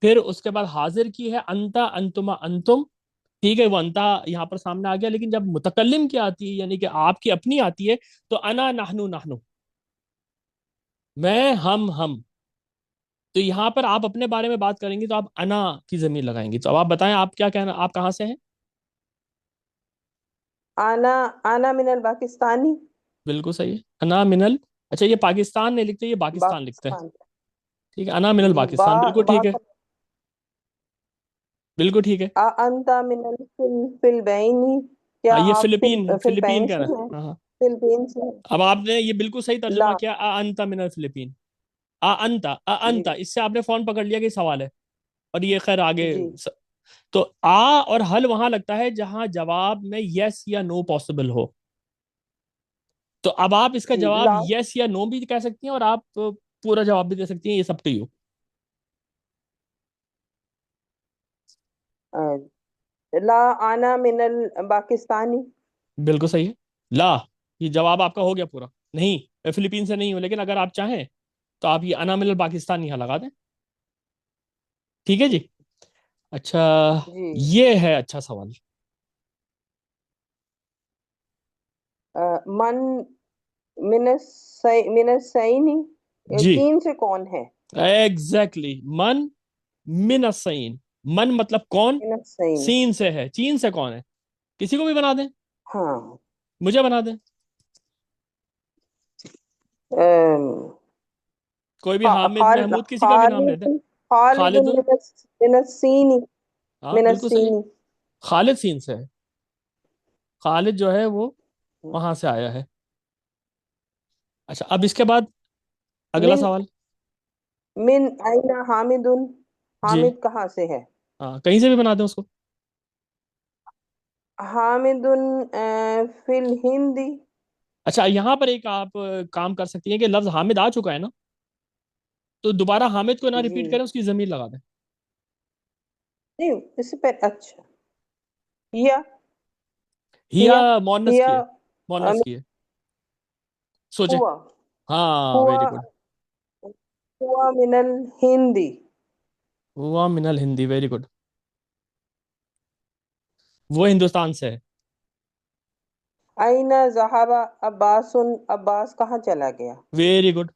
پھر اس کے بعد حاضر کی ہے انتا، انتما، انتم. ٹھیک ہے. وہ انتا یہاں پر سامنے آ گیا. لیکن جب متکلم کی آتی ہے یعنی کہ آپ کی اپنی آتی ہے تو انا، نحنو، نحنو، میں، ہم. تو یہاں پر آپ اپنے بارے میں بات کریں گی تو آپ انا کی ضمیر لگائیں گی. تو اب آپ بتائیں آپ کیا کہنا، آپ کہاں سے ہیں؟ انا من الپاکستانی. بالکل صحیح ہے. انا منل، اچھا یہ پاکستان نہیں لکھتے، یہ پاکستان لکھتے ہیں. پاکستان. ٹھیک ہے. انا منل جی پاکستان، بالکل ٹھیک ہے. بالکل ٹھیک ہے. انت من الفلبینی، کیا ہاں یہ آپ فلپین فلپائن کا سے نا. ہیں؟ ہاں ہاں. فلپین سے ہیں؟ اب آپ نے یہ بالکل صحیح ترجمہ لا. کیا. انت من الفلپین. انت، جی اس سے آپ نے فون پکڑ لیا کہ سوال ہے. اور یہ خیر آگے جی تو اور حل وہاں لگتا ہے جہاں جواب میں یس یا نو پاسبل ہو. تو اب آپ اس کا جی. جواب لا. یس یا نو بھی کہہ سکتی ہیں اور آپ پورا جواب بھی دے سکتی ہیں. یہ سب ٹو یو. لا انا من الپاکستانی. بالکل صحیح ہے. لا، یہ جواب آپ کا ہو گیا پورا. نہیں میں فلپین سے نہیں ہوں، لیکن اگر آپ چاہیں تو آپ یہ انا ملل پاکستان یہاں لگا دیں. ٹھیک ہے جی. اچھا جی. یہ ہے اچھا سوال. من من السینی، جی سین سے کون ہے؟ ایگزیکٹلی. من السین. من مطلب کون، من السین. سین سے ہے. چین سے کون ہے؟ کسی کو بھی بنا دیں. ہاں. مجھے بنا دیں. ام، کوئی بھی، حامد، خالد محمود، کسی کا بھی نام لے خالد دیں. خالد خالد. من السینی. ہاں من بالکل صحیح. السینی. خالد سین سے ہے، خالد جو ہے وہ وہاں سے آیا ہے. اچھا اب اس کے بعد اگلا من سوال. من أين حامد، جی حامد کہاں سے ہے؟ ہاں کہیں سے بھی بنا دیں اس کو. حامد فی الہند. اچھا یہاں پر ایک آپ کام کر سکتی ہیں کہ لفظ حامد آ چکا ہے نا، تو دوبارہ حامد کو نہ جی ریپیٹ کریں، اس کی ضمیر لگا دیں. نہیں، اس سے پہلے اچھا ہیا ہیا ہیا مونس ہیا کی ہے، مونس کی ہے. سوچیں. ہوا ہاں ہوا ویری گڈ. ہوا من الہند. ہوا من الہندی، ویری گڈ. وہ ہندوستان سے ہے. أين ذهب عباس، عباس کہاں چلا گیا؟ Very good.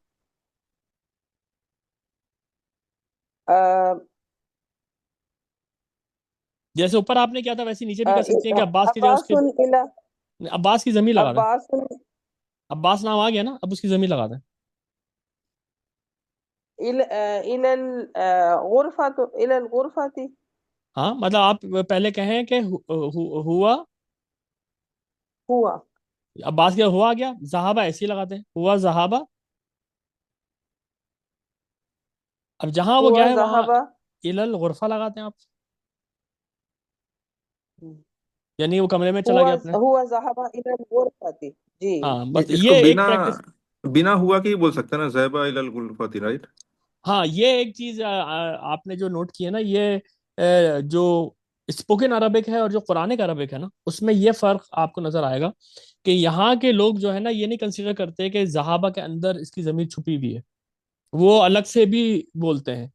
جیسے اوپر آپ نے کیا تھا ویسے نیچے بھی کر سکتی ہیں کہ عباس کی جگہ اس عباس کے إلى عباس کی ضمیر لگا دیں. عباس عباس نام آ گیا نا، اب اس کی ضمیر لگا دیں. إلى الغرفة، إلى الغرفة. ہاں مطلب آپ پہلے کہیں کہ ہوا، ہوا عباس کے ہوا گیا، صحابہ ایسے ہی لگاتے ہیں، ہوا صحابہ. اب جہاں وہ ہوا گیا ہے وہاں ذهب. الغرفہ لگاتے ہیں آپ، یعنی وہ کمرے میں چلا ہوا گیا اپنے. ہوا ذهب إلى الغرفة. جی ہاں بس اس کو یہ ایک بنا پریکٹس. بنا ہوا کے ہی بول سکتے ہیں نا، ذهب الى الغرفة، رائٹ. ہاں یہ ایک چیز آپ نے جو نوٹ کی ہے نا، یہ جو اسپوکن عربک ہے اور جو قرآنک عربک ہے نا، اس میں یہ فرق آپ کو نظر آئے گا کہ یہاں کے لوگ جو ہے نا یہ نہیں کنسیڈر کرتے کہ صحابہ کے اندر اس کی ضمیر چھپی ہوئی ہے، وہ الگ سے بھی بولتے ہیں.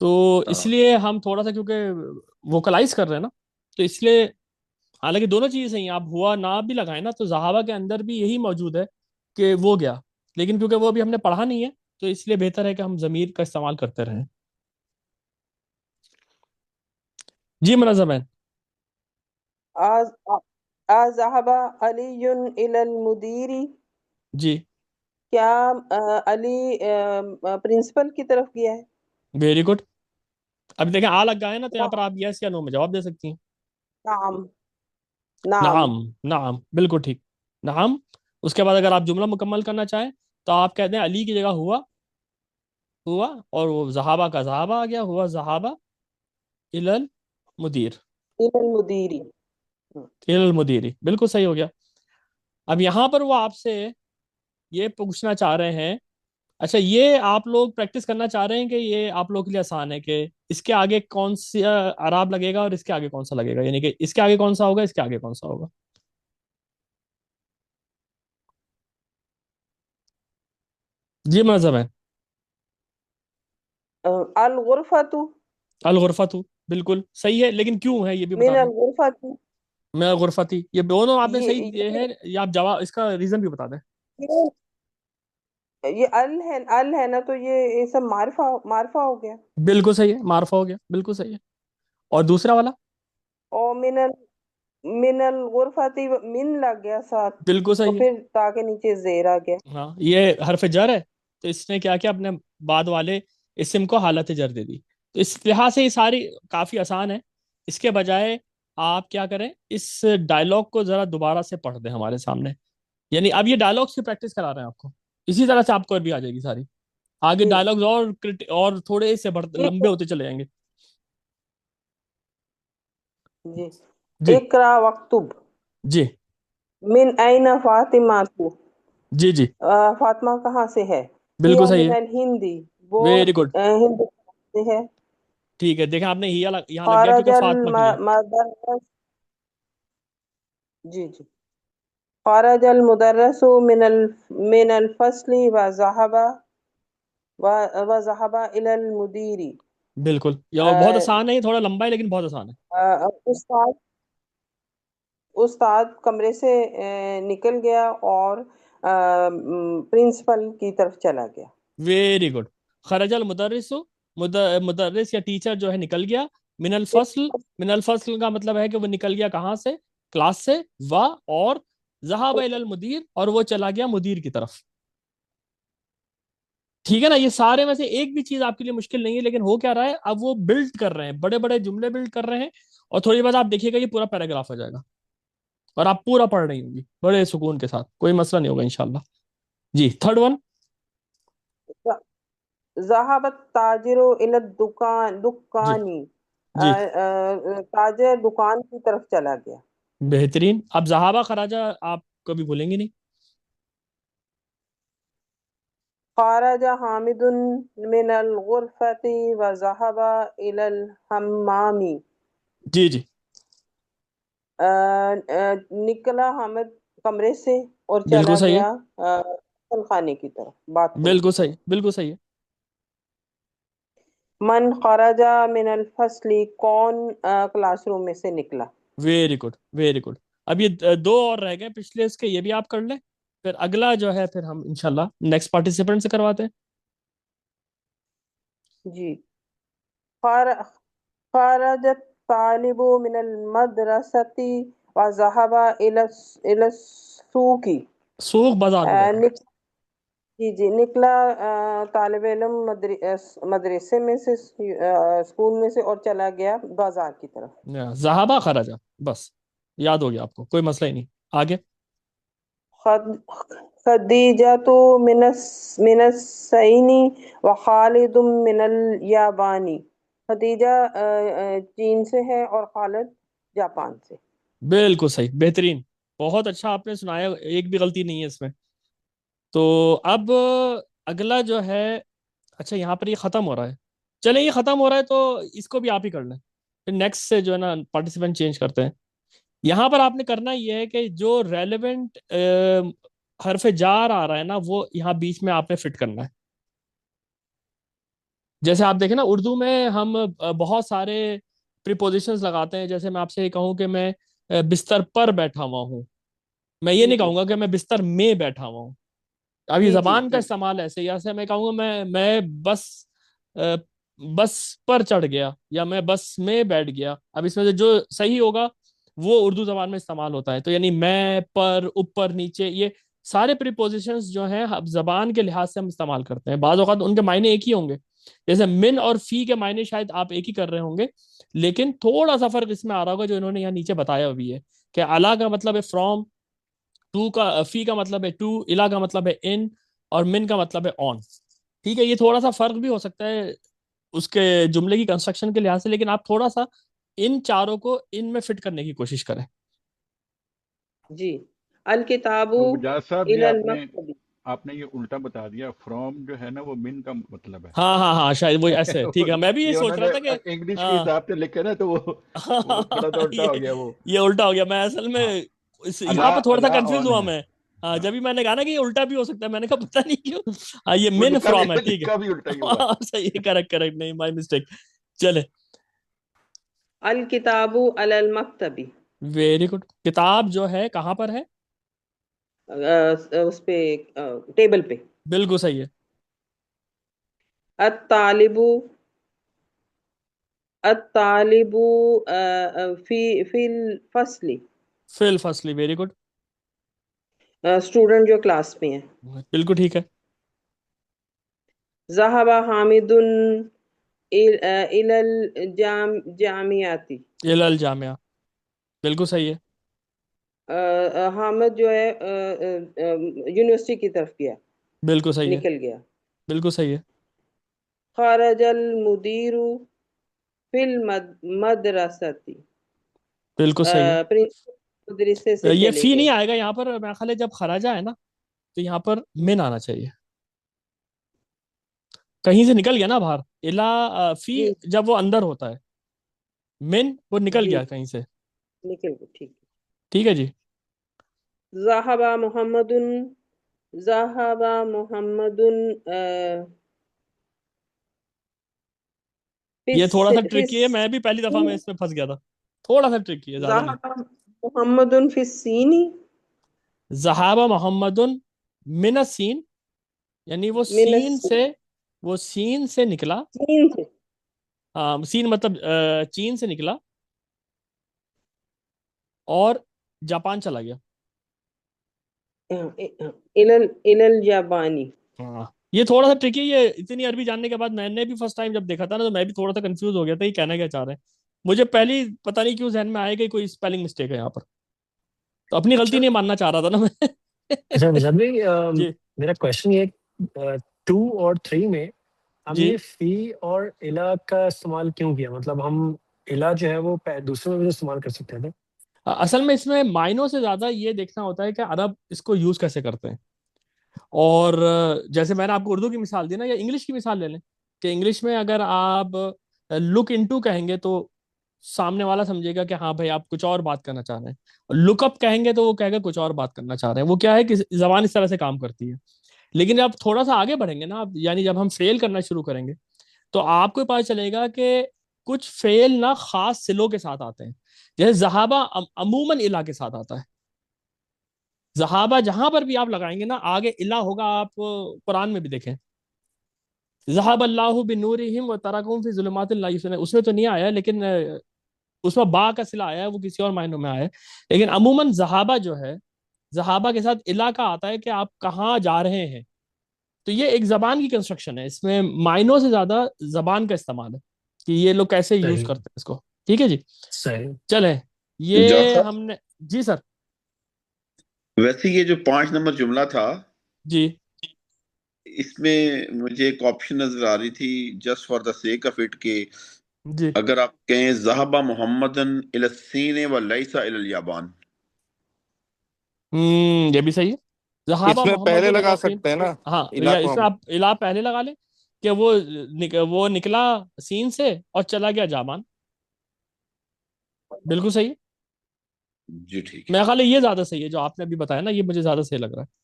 تو اس لیے ہم تھوڑا سا کیونکہ ووکلائز کر رہے ہیں نا، تو اس لیے حالانکہ دونوں چیزیں صحیح ہیں، آپ ہوا نہ بھی لگائیں نا تو صحابہ کے اندر بھی یہی موجود ہے کہ وہ گیا، لیکن کیونکہ وہ ابھی ہم نے پڑھا نہیں ہے تو اس لیے بہتر ہے کہ ہم ضمیر کا استعمال کرتے رہیں. جی منظم ہے. ذهب علی إلى المدیر. جی کیا علی پرنسپل کی طرف گیا ہے؟ Very good. اب دیکھیں آ لگ گئے نا، تو یہاں پر آپ یس یا نو میں جواب دے سکتی ہیں. نعم نعم. نعم، نعم بالکل ٹھیک. نعم. اس کے بعد اگر آپ جملہ مکمل کرنا چاہیں تو آپ کہتے ہیں علی کی جگہ ہوا، ہوا، اور وہ صحابہ کا صحابہ آ گیا، ہوا صحابہ الی المدیر. إلى المدیر. الی المدیری بالکل صحیح ہو گیا. اب یہاں پر وہ آپ سے یہ پوچھنا چاہ رہے ہیں، اچھا یہ آپ لوگ پریکٹس کرنا چاہ رہے ہیں کہ یہ آپ لوگوں کے لیے آسان ہے کہ اس کے آگے کون سا اعراب لگے گا اور اس کے آگے کون سا لگے گا، یعنی کہ اس کے آگے کون سا ہوگا، اس کے آگے کون سا ہوگا. جی منظم ہے. الغرفۃ الغرفت بالکل صحیح ہے، لیکن کیوں ہے یہ بھی بتا من دیں. الغرفۃ. میں غرفتی، یہ دونوں آپ نے صحیح دیے یہ ہیں، یا آپ جواب اس کا ریزن بھی بتا دیں. یہ ال ہے نا، تو یہ سب معرفہ معرفہ ہو گیا. بالکل صحیح ہے، معرفہ ہو گیا، بالکل صحیح ہے. اور دوسرا والا اور من الغرفۃ من لگ گیا ساتھ، بالکل تو صحیح ہے. پھر تا کے نیچے زیر آ گیا. ہاں یہ حرف جر ہے، تو اس نے کیا کیا اپنے بعد والے اسم کو حالت جر دے دی. تو اس لحاظ سے یہ ساری کافی آسان ہے. اس کے بجائے آپ کیا کریں، اس ڈائلاگ کو ذرا دوبارہ سے پڑھ دیں ہمارے سامنے، یعنی اب یہ ڈائلاگس کی پریکٹس کرا رہے ہیں آپ کو، اسی طرح سے آپ کو بھی آ جائے گی ساری. آگے جی ڈائلاگز اور تھوڑے سے لمبے ہوتے چلے جائیں گے. جی. جی اقرا وقتب. جی من این فاطمہ تو. جی جی فاطمہ کہاں سے ہے؟ بالکل ہیا صحیح من ہے. الہندی، وہ ویری گڈ. ہندوستان سے ہے. ٹھیک ہے، دیکھیں آپ نے یہاں لگ گیا خارج کیونکہ فاطمہ کے لیے. المدرس. جی جی. خارج المدرس من الفصل وذهب إلى المدیر. بالکل، یہ بہت آسان ہے، یہ تھوڑا لمبا ہے لیکن بہت آسان ہے. استاد کمرے سے نکل گیا اور پرنسپل کی طرف چلا گیا. Very good. خرج المدرس، مدرس یا ٹیچر جو ہے نکل گیا. من الفصل، من الفصل کا مطلب ہے کہ وہ نکل گیا کہاں سے، کلاس سے. اور ذهب الى المدیر، اور وہ چلا گیا مدیر کی طرف. ٹھیک ہے نا، یہ سارے میں سے ایک بھی چیز آپ کے لیے مشکل نہیں ہے، لیکن ہو کیا رہا ہے، اب وہ بلڈ کر رہے ہیں، بڑے بڑے جملے بلڈ کر رہے ہیں، اور تھوڑی بات آپ دیکھیے گا یہ پورا پیراگراف ہو جائے گا اور آپ پورا پڑھ رہی ہوں گی بڑے سکون کے ساتھ, کوئی مسئلہ نہیں ہوگا انشاءاللہ. جی تھرڈ ون. ذهب التاجر الى جی دکانی. جی تاجر دکان کی طرف چلا گیا. بہترین. اب ذہابہ خراجہ آپ کبھی بھولیں گے نہیں. خرج حامد من الغرفة وذهب الى الحمام. جی جی نکلا حامد کمرے سے اور بالکل چلا صحیح ہے, گیا غسل خانے کی طرف, باتھ روم بالکل کی صحیح, طرف. بالکل صحیح ہے. من خرج من الفصل, کون کلاس روم میں سے نکلا. Very good very good. اب یہ دو اور رہ گئے پچھلے اس کے, یہ بھی آپ کر لیں, پھر اگلا جو ہے پھر ہم انشاءاللہ نیکسٹ پارٹیسپینٹ سے کرواتے ہیں. جی. خر- خرج الطالب من المدرسة وذهب إلى السوق. سوق بازار ہو جائے گا. جی جی, نکلا طالب علم مدرسے میں سے, اسکول میں سے, اور چلا گیا بازار کی طرف. ذہابہ خراجہ, بس یاد ہو گیا آپ کو, کوئی مسئلہ ہی نہیں. آگے. خدیجہ من الصین وخالد من الیابانی. خدیجہ چین سے ہے اور خالد جاپان سے. بالکل صحیح, بہترین, بہت اچھا آپ نے سنایا, ایک بھی غلطی نہیں ہے اس میں. تو اب اگلا جو ہے, اچھا یہاں پر یہ ختم ہو رہا ہے, چلیں یہ ختم ہو رہا ہے تو اس کو بھی آپ ہی کر لیں, پھر نیکسٹ سے جو ہے نا پارٹیسپینٹ چینج کرتے ہیں. یہاں پر آپ نے کرنا یہ ہے کہ جو ریلیونٹ حرف جار آ رہا ہے نا وہ یہاں بیچ میں آپ نے فٹ کرنا ہے. جیسے آپ دیکھیں نا اردو میں ہم بہت سارے پریپوزیشنز لگاتے ہیں. جیسے میں آپ سے یہ کہوں کہ میں بستر پر بیٹھا ہوا ہوں, میں یہ جی نہیں جی کہوں گا کہ میں بستر میں بیٹھا ہوا ہوں. اب یہ جی جی زبان کا جی استعمال ایسے, یا سے میں کہوں گا میں بس بس پر چڑھ گیا یا میں بس میں بیٹھ گیا. اب اس میں سے جو صحیح ہوگا وہ اردو زبان میں استعمال ہوتا ہے. تو یعنی میں, پر, اوپر, نیچے, یہ سارے پریپوزیشنز جو ہیں اب زبان کے لحاظ سے ہم استعمال کرتے ہیں. بعض اوقات ان کے معنی ایک ہی ہوں گے, جیسے من اور فی کے معنی شاید آپ ایک ہی کر رہے ہوں گے, لیکن تھوڑا سا فرق اس میں آ رہا ہوگا جو انہوں نے یہاں نیچے بتایا بھی ہے کہ الا کا مطلب ہے فرام, ٹو کا فی کا مطلب ہے ٹو, الا کا مطلب ہے ان, اور من کا مطلب ہے آن. ٹھیک ہے, یہ تھوڑا سا فرق بھی ہو سکتا ہے اس کے جملے کی کنسٹرکشن کے لحاظ سے, لیکن آپ تھوڑا سا ان چاروں کو ان میں فٹ کرنے کی کوشش کریں. جی. الکتاب تو جاز صاحب یہ الی المکتب. آپ نے یہ الٹا بتا دیا, فرام جو ہے نا وہ من کا مطلب ہے. ہاں ہاں ہاں, شاید وہ ایسے ہے. ٹھیک ہے, میں بھی یہ یہ سوچ انہوں رہا نے تھا کہ انگلش کے ہاں حساب سے لکھے نا تو وہ تھوڑا سا الٹا ہو گیا وہ. یہ الٹا ہو گیا. میں اصل میں ہاں, یہاں اللہ پہ تھوڑا سا اللہ کنفیوز آن ہوا ہے. میں. ہاں, ہاں, جب ہی میں نے کہا نا کہ یہ الٹا بھی ہو سکتا ہے, میں نے کہا پتہ نہیں کیوں. ہاں, یہ وہ من لکھا بھی فرام ہے. ٹھیک لکھا بھی الٹا ہی ہوا. ہے, صحیح ہے, کریکٹ کریکٹ, نہیں مائی مسٹیک. چلے, الکتاب علی المکتب. Very good. کتاب جو ہے کہاں پر ہے؟ اس پہ, ٹیبل پہ. بالکل صحیح ہے. الطالب الطالب فی الفصل. فی الفصل, ویری گڈ, اسٹوڈنٹ جو کلاس میں ہے. بالکل ٹھیک ہے. ذهب حامد الى الجامعات. الی الجامعہ, بالکل صحیح ہے. حامد جو ہے یونیورسٹی کی طرف گیا, بالکل صحیح ہے. نکل گیا. بالکل صحیح ہے. خرج المدیر فی المدرسة. بالکل صحیح پرنسپل مدرسے ہے. سے یہ چلے فی گئے. نہیں آئے گا یہاں پر, میرا خیال ہے جب خراجہ ہے نا تو یہاں پر من آنا چاہیے. کہیں سے نکل گیا نا باہر, الا فی جی جب وہ اندر ہوتا ہے, من وہ نکل جی گیا کہیں سے. نکل گئے. ٹھیک. ٹھیک ہے جی. ذهب محمد ذهب محمد یہ تھوڑا سا فی ٹرکی ہے, میں بھی پہلی دفعہ میں اس میں پھنس گیا تھا. تھوڑا سا ٹرکی ہے, زیادہ نہیں. ذهب محمد فی الصین. ذہاب محمد من السین, یعنی وہ من سین سے, وہ سین سے نکلا. الصین سے. ہاں, سین مطلب چین سے نکلا اور جاپان چلا گیا. الى اليابانی. ہاں, یہ تھوڑا سا ٹرکی, یہ اتنی عربی جاننے کے بعد میں نے بھی فرسٹ ٹائم جب دیکھا تھا نا تو میں بھی تھوڑا سا کنفیوز ہو گیا تھا یہ کہنا کیا چاہ رہے ہیں. مجھے پہلی پتہ نہیں کیوں ذہن میں آئے کہ کوئی اسپیلنگ مسٹیک ہے یہاں پر، تو اپنی غلطی نہیں ماننا چاہ رہا تھا نا میں. اچھا نژاد بھائی، جی میرا کوشچن یہ 2 اور 3 میں ہم جی. نے فی اور الا کا استعمال کیوں کیا؟ مطلب ہم الا جو ہے وہ دوسرے میں بھی استعمال کر سکتے تھے. اصل میں اس میں معنوں سے زیادہ یہ دیکھنا ہوتا ہے کہ عرب اس کو یوز کیسے کرتے ہیں. اور جیسے میں نے آپ کو اردو کی مثال دی نا، یا انگلش کی مثال لے لیں کہ انگلش میں اگر آپ لک انٹو کہیں گے تو سامنے والا سمجھے گا کہ ہاں بھائی آپ کچھ اور بات کرنا چاہ رہے ہیں. لک اپ کہیں گے تو وہ کہے گا کچھ اور بات کرنا چاہ رہے ہیں. وہ کیا ہے کہ زبان اس طرح سے کام کرتی ہے. لیکن جب تھوڑا سا آگے بڑھیں گے نا آپ، یعنی جب ہم فیل کرنا شروع کریں گے تو آپ کو پتا چلے گا کہ کچھ فیل نہ خاص صلوں کے ساتھ آتے ہیں. جیسے ذہابہ عموماً الا کے ساتھ آتا ہے. ذہابہ جہاں پر بھی آپ لگائیں گے نا آگے الا ہوگا. آپ قرآن میں بھی دیکھیں، ذہب اللہ بنورہم وترکہم فی ظلمات لا یبصرون، اس میں تو نہیں آیا لیکن اس میں با کا صلہ آیا ہے، وہ کسی اور معنوں میں آیا ہے. لیکن عموماً ذہابہ جو ہے، ذہابہ کے ساتھ الا کا آتا ہے کہ آپ کہاں جا رہے ہیں. تو یہ ایک زبان کی کنسٹرکشن ہے، اس میں معنوں سے زیادہ زبان کا استعمال ہے کہ یہ لوگ کیسے یوز صحیح کرتے ہیں اس کو. ٹھیک ہے جی، صحیح. چلیں. جا یہ صاحب، ہم نے، جی سر. ویسے یہ جو 5 نمبر جملہ تھا، جی اس میں مجھے ایک آپشن نظر آ رہی تھی just for the sake of it کہ جی. اگر آپ کہیں ذہبہ محمدن الی الصین ولیس الی الیابان. یہ بھی صحیح ہے. اس ذہابہ میں محمد پہلے لگا الاسین. سکتے ہیں نا ہاں، الا یا کو اس میں ہم. آپ الا پہلے لگا لیں کہ وہ نکلا سین سے اور چلا گیا جابان. بالکل صحیح ہے. جی ٹھیک ہے. میرا خیال ہے یہ زیادہ صحیح ہے جو آپ نے ابھی بتایا نا، یہ مجھے زیادہ صحیح لگ رہا ہے.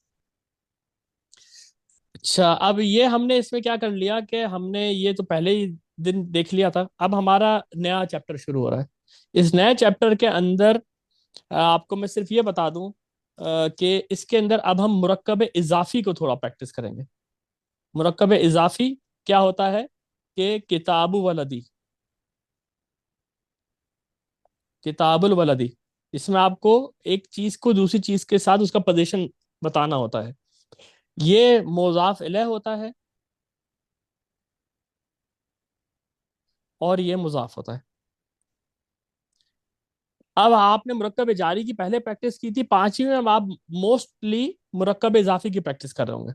اچھا، اب یہ ہم نے اس میں کیا کر لیا کہ ہم نے یہ تو پہلے ہی دن دیکھ لیا تھا. اب ہمارا نیا چیپٹر شروع ہو رہا ہے. اس نئے چیپٹر کے اندر آپ کو میں صرف یہ بتا دوں کہ اس کے اندر اب ہم مرکب اضافی کو تھوڑا پریکٹس کریں گے. مرکب اضافی کیا ہوتا ہے کہ کتاب ولدی، کتاب الولدی، اس میں آپ کو ایک چیز کو دوسری چیز کے ساتھ اس کا پوزیشن بتانا ہوتا ہے. یہ مضاف الیہ ہوتا ہے اور یہ مضاف ہوتا ہے. اب آپ نے مرکب جاری کی پہلے پریکٹس کی تھی، 5ویں میں اب آپ موسٹلی مرکب اضافی کی پریکٹس کر رہے ہوں گے.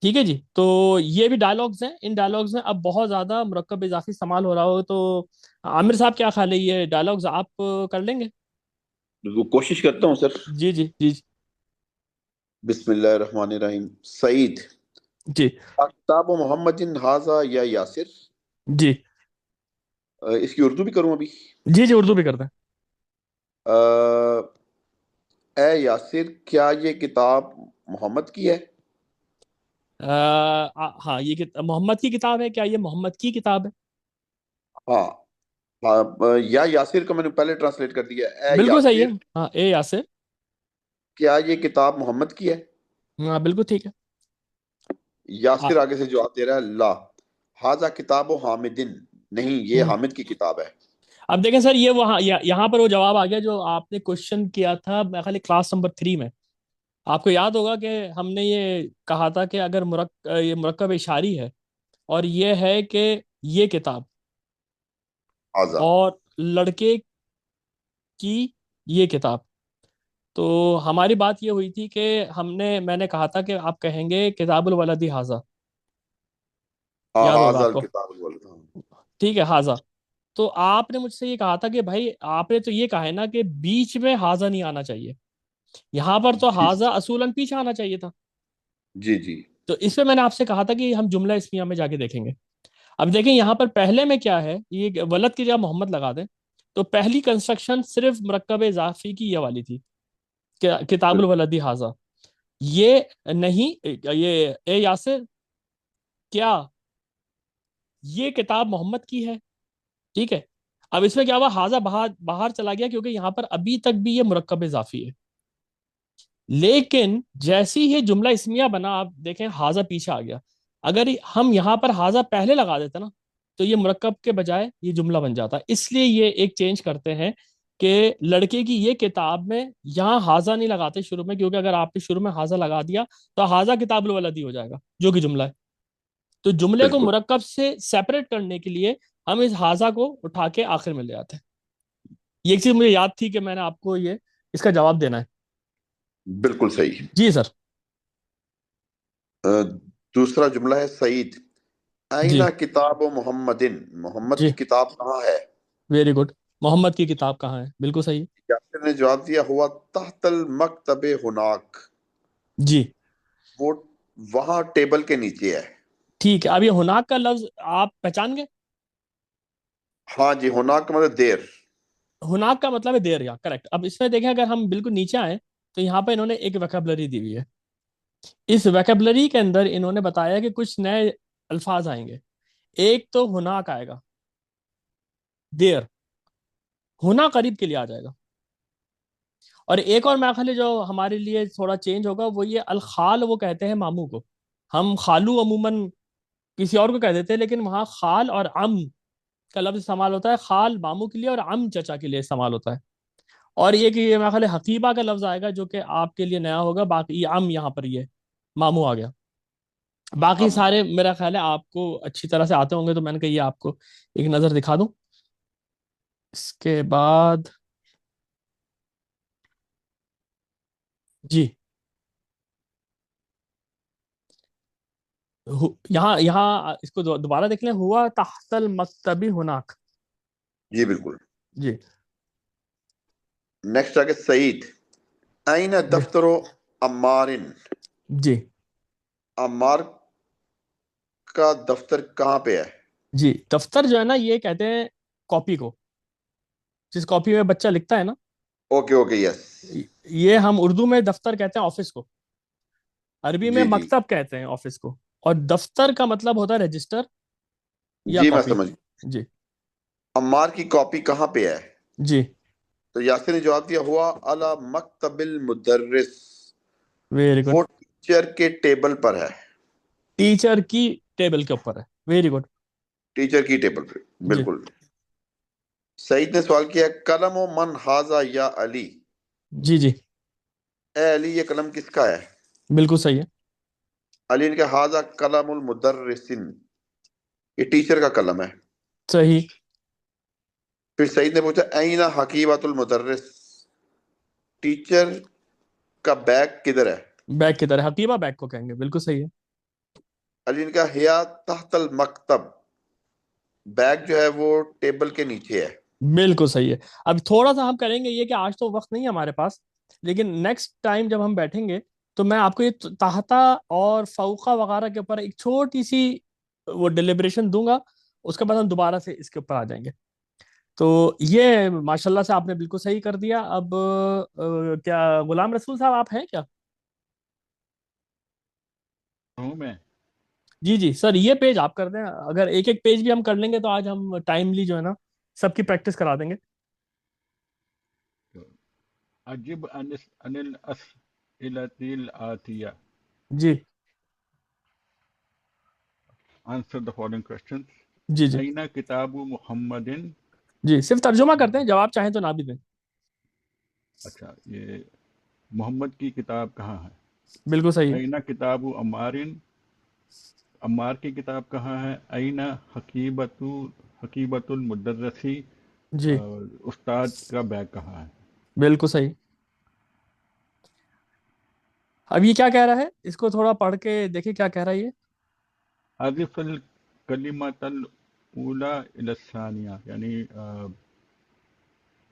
ٹھیک ہے جی. تو یہ بھی ڈائلاگز ہیں، ان ڈائلاگز میں اب بہت زیادہ مرکب اضافی استعمال ہو رہا ہو. تو عامر صاحب کیا خیال ہے، یہ ڈائلاگز آپ کر لیں گے؟ وہ کوشش کرتا ہوں سر. جی جی جی بسم اللہ الرحمن الرحیم. سعید جی کتاب محمد ھذا یا یاسر. جی اس کی اردو بھی کروں ابھی. جی جی اردو بھی کرتے ہیں. اے یاسر، کیا یہ کتاب محمد کی ہے؟ ہاں، یہ محمد کی کتاب ہے. کیا یہ محمد کی کتاب ہے؟ ہاں. یا یاسر کا میں نے پہلے ٹرانسلیٹ کر دیا. اے بالکل صحیح ہے. یاسر، ہاں، اے یاسر. کیا یہ کتاب محمد کی ہے؟ ہاں بالکل ٹھیک ہے. یاسر آگے سے جواب دے رہا ہے لا ھذا کتاب حامدن، نہیں یہ حامد کی کتاب ہے. اب دیکھیں سر، یہ وہاں یہاں پر وہ جواب آ گیا جو آپ نے کوشچن کیا تھا میرے خیال کلاس نمبر 3 میں. آپ کو یاد ہوگا کہ ہم نے یہ کہا تھا کہ اگر یہ مرکب اشاری ہے اور یہ ہے کہ یہ کتاب ھذا. اور لڑکے کی یہ کتاب، تو ہماری بات یہ ہوئی تھی کہ میں نے کہا تھا کہ آپ کہیں گے کتاب الولدی ھذا. یاد ہوگا ھذا آپ کو؟ الکتاب الولد. ٹھیک ہے، ھذا. تو آپ نے مجھ سے یہ کہا تھا کہ بھائی آپ نے تو یہ کہا ہے نا کہ بیچ میں ھذا نہیں آنا چاہیے. یہاں پر تو جی ھذا اصولاً پیچھے آنا چاہیے تھا. جی جی. تو اس میں نے آپ سے کہا تھا کہ ہم جملہ اسمیہ میں جا کے دیکھیں گے. اب دیکھیں یہاں پر پہلے میں کیا ہے، یہ ولد کی جگہ محمد لگا دیں تو پہلی کنسٹرکشن صرف مرکب اضافی کی یہ والی تھی کہ کتاب الولدی ھذا. یہ نہیں، یہ اے یاسر کیا یہ کتاب محمد کی ہے. ٹھیک ہے. اب اس میں کیا ہوا، ھذا باہر چلا گیا کیونکہ یہاں پر ابھی تک بھی یہ مرکب اضافی ہے. لیکن جیسی ہی جملہ اسمیہ بنا، آپ دیکھیں ھذا پیچھے آ گیا. اگر ہم یہاں پر ھذا پہلے لگا دیتے نا تو یہ مرکب کے بجائے یہ جملہ بن جاتا. اس لیے یہ ایک چینج کرتے ہیں کہ لڑکے کی یہ کتاب میں یہاں ھذا نہیں لگاتے شروع میں، کیونکہ اگر آپ نے شروع میں ھذا لگا دیا تو ھذا کتاب الولدی ہو جائے گا جو کہ جملہ ہے. تو جملے کو بالکل مرکب سے سیپریٹ کرنے کے لیے ہم اس حاضہ کو اٹھا کے آخر میں لے آتے ہیں. یہ ایک چیز مجھے یاد تھی کہ میں نے آپ کو یہ اس کا جواب دینا ہے. بالکل صحیح. جی سر. دوسرا جملہ ہے سعید جی اینا کتاب محمدن، محمد جی کی کتاب کہاں ہے؟ Very good. محمد کی کتاب کہاں ہے؟ بالکل صحیح ہے. یاسر نے جواب دیا ہوا تحت المکتب ہناک، جی وہ وہاں ٹیبل کے نیچے ہے. ٹھیک ہے. اب یہ ہناک کا لفظ آپ پہچان گئے؟ ہاں جی، ہناک کا مطلب دیر. ہناک کا مطلب ہے دیر. یا کریکٹ. اب اس میں دیکھیں اگر ہم بالکل نیچے آئیں تو یہاں پہ انہوں نے ایک ویکیبلری دی ہوئی ہے. اس ویکیبلری کے اندر انہوں نے بتایا کہ کچھ نئے الفاظ آئیں گے. ایک تو ہناک آئے گا، دیر. ہونا قریب کے لیے آ جائے گا. اور ایک اور میخل جو ہمارے لیے تھوڑا چینج ہوگا وہ یہ الخال، وہ کہتے ہیں ماموں کو. ہم خالو عموماً کسی اور کو کہہ دیتے ہیں، لیکن وہاں خال اور عم کا لفظ استعمال ہوتا ہے. خال ماموں کے لیے اور عم چچا کے لیے استعمال ہوتا ہے. اور یہ کہ یہ میرا خیال ہے حقیبہ کا لفظ آئے گا جو کہ آپ کے لیے نیا ہوگا. باقی یہ عم یہاں پر یہ ماموں آ گیا. باقی ہم سارے میرا خیال ہے آپ کو اچھی طرح سے آتے ہوں گے، تو میں نے کہا یہ آپ کو ایک نظر دکھا دوں. اس کے بعد جی یہاں اس کو دوبارہ دیکھ لیں. ہوا تحت المکتبی ہناک. جی بالکل. جی نیکسٹ آگے سعید این جی دفتر عمارن، جی عمار کا دفتر کہاں پہ ہے؟ جی دفتر جو ہے نا یہ کہتے ہیں کاپی کو. جس کاپی میں بچہ لکھتا ہے نا، اوکے اوکے یس. یہ ہم اردو میں دفتر کہتے ہیں آفس کو. عربی میں جی جی مکتب کہتے ہیں آفس کو. اور دفتر کا مطلب ہوتا ہے رجسٹر یا جی میں کاپی. سمجھ. جی عمار کی کاپی کہاں پہ ہے؟ جی تو یاسر نے جواب دیا ہوا علی مکتب المدرس، ویری گڈ. وہ ٹیچر کے ٹیبل پر ہے. ٹیچر کی ٹیبل کے اوپر ہے. Very good. ٹیچر کی ٹیبل پہ جی بالکل. سعید نے سوال کیا قلم و من حاضہ یا علی، جی جی اے علی یہ قلم کس کا ہے؟ بالکل صحیح ہے. علی نے کہا حاضہ قلم المدرسن، یہ ٹیچر کا قلم ہے. صحیح. پھر سعید نے پوچھا این حقیبۃ المدرس، ٹیچر کا بیگ کدھر ہے؟ بیگ کی طرح حقیبہ بیگ کو کہیں گے. بالکل صحیح ہے. علی نے کہا ہیا تحت المکتب، بیگ جو ہے وہ ٹیبل کے نیچے ہے. بالکل صحیح ہے. اب تھوڑا سا ہم کریں گے یہ کہ آج تو وقت نہیں ہے ہمارے پاس، لیکن نیکسٹ ٹائم جب ہم بیٹھیں گے تو میں آپ کو یہ تحتا اور فوقہ وغیرہ کے اوپر ایک چھوٹی سی وہ ڈیلیبریشن دوں گا. اس کے بعد ہم دوبارہ سے اس کے اوپر آ جائیں گے. تو یہ ماشاءاللہ سے آپ نے بالکل صحیح کر دیا. اب کیا غلام رسول صاحب آپ ہیں کیا؟ ہوں میں. جی جی سر یہ پیج آپ کر دیں. اگر ایک ایک پیج بھی ہم کر لیں گے تو آج ہم ٹائملی جو ہے نا سب کی پریکٹس کرا دیں گے. عجب عن الاسئلۃ الآتیہ، جی آنسر the following questions. جی جی این کتاب محمد. جی صرف ترجمہ کرتے ہیں، جواب چاہیں تو نہ بھی دیں. اچھا، یہ محمد کی کتاب کہاں ہے؟ بالکل صحیح ہے. این کتاب عمارن، عمار کی کتاب کہاں ہے؟ این حقیبۃ المدرسی، جی استاد کا بیگ کہاں ہے؟ بالکل صحیح. اب یہ کیا کہہ رہا ہے؟ اس کو تھوڑا پڑھ کے دیکھیں کیا کہہ رہا ہے یہ. حذف الکلمۃ الاولی الی الثانیہ، یعنی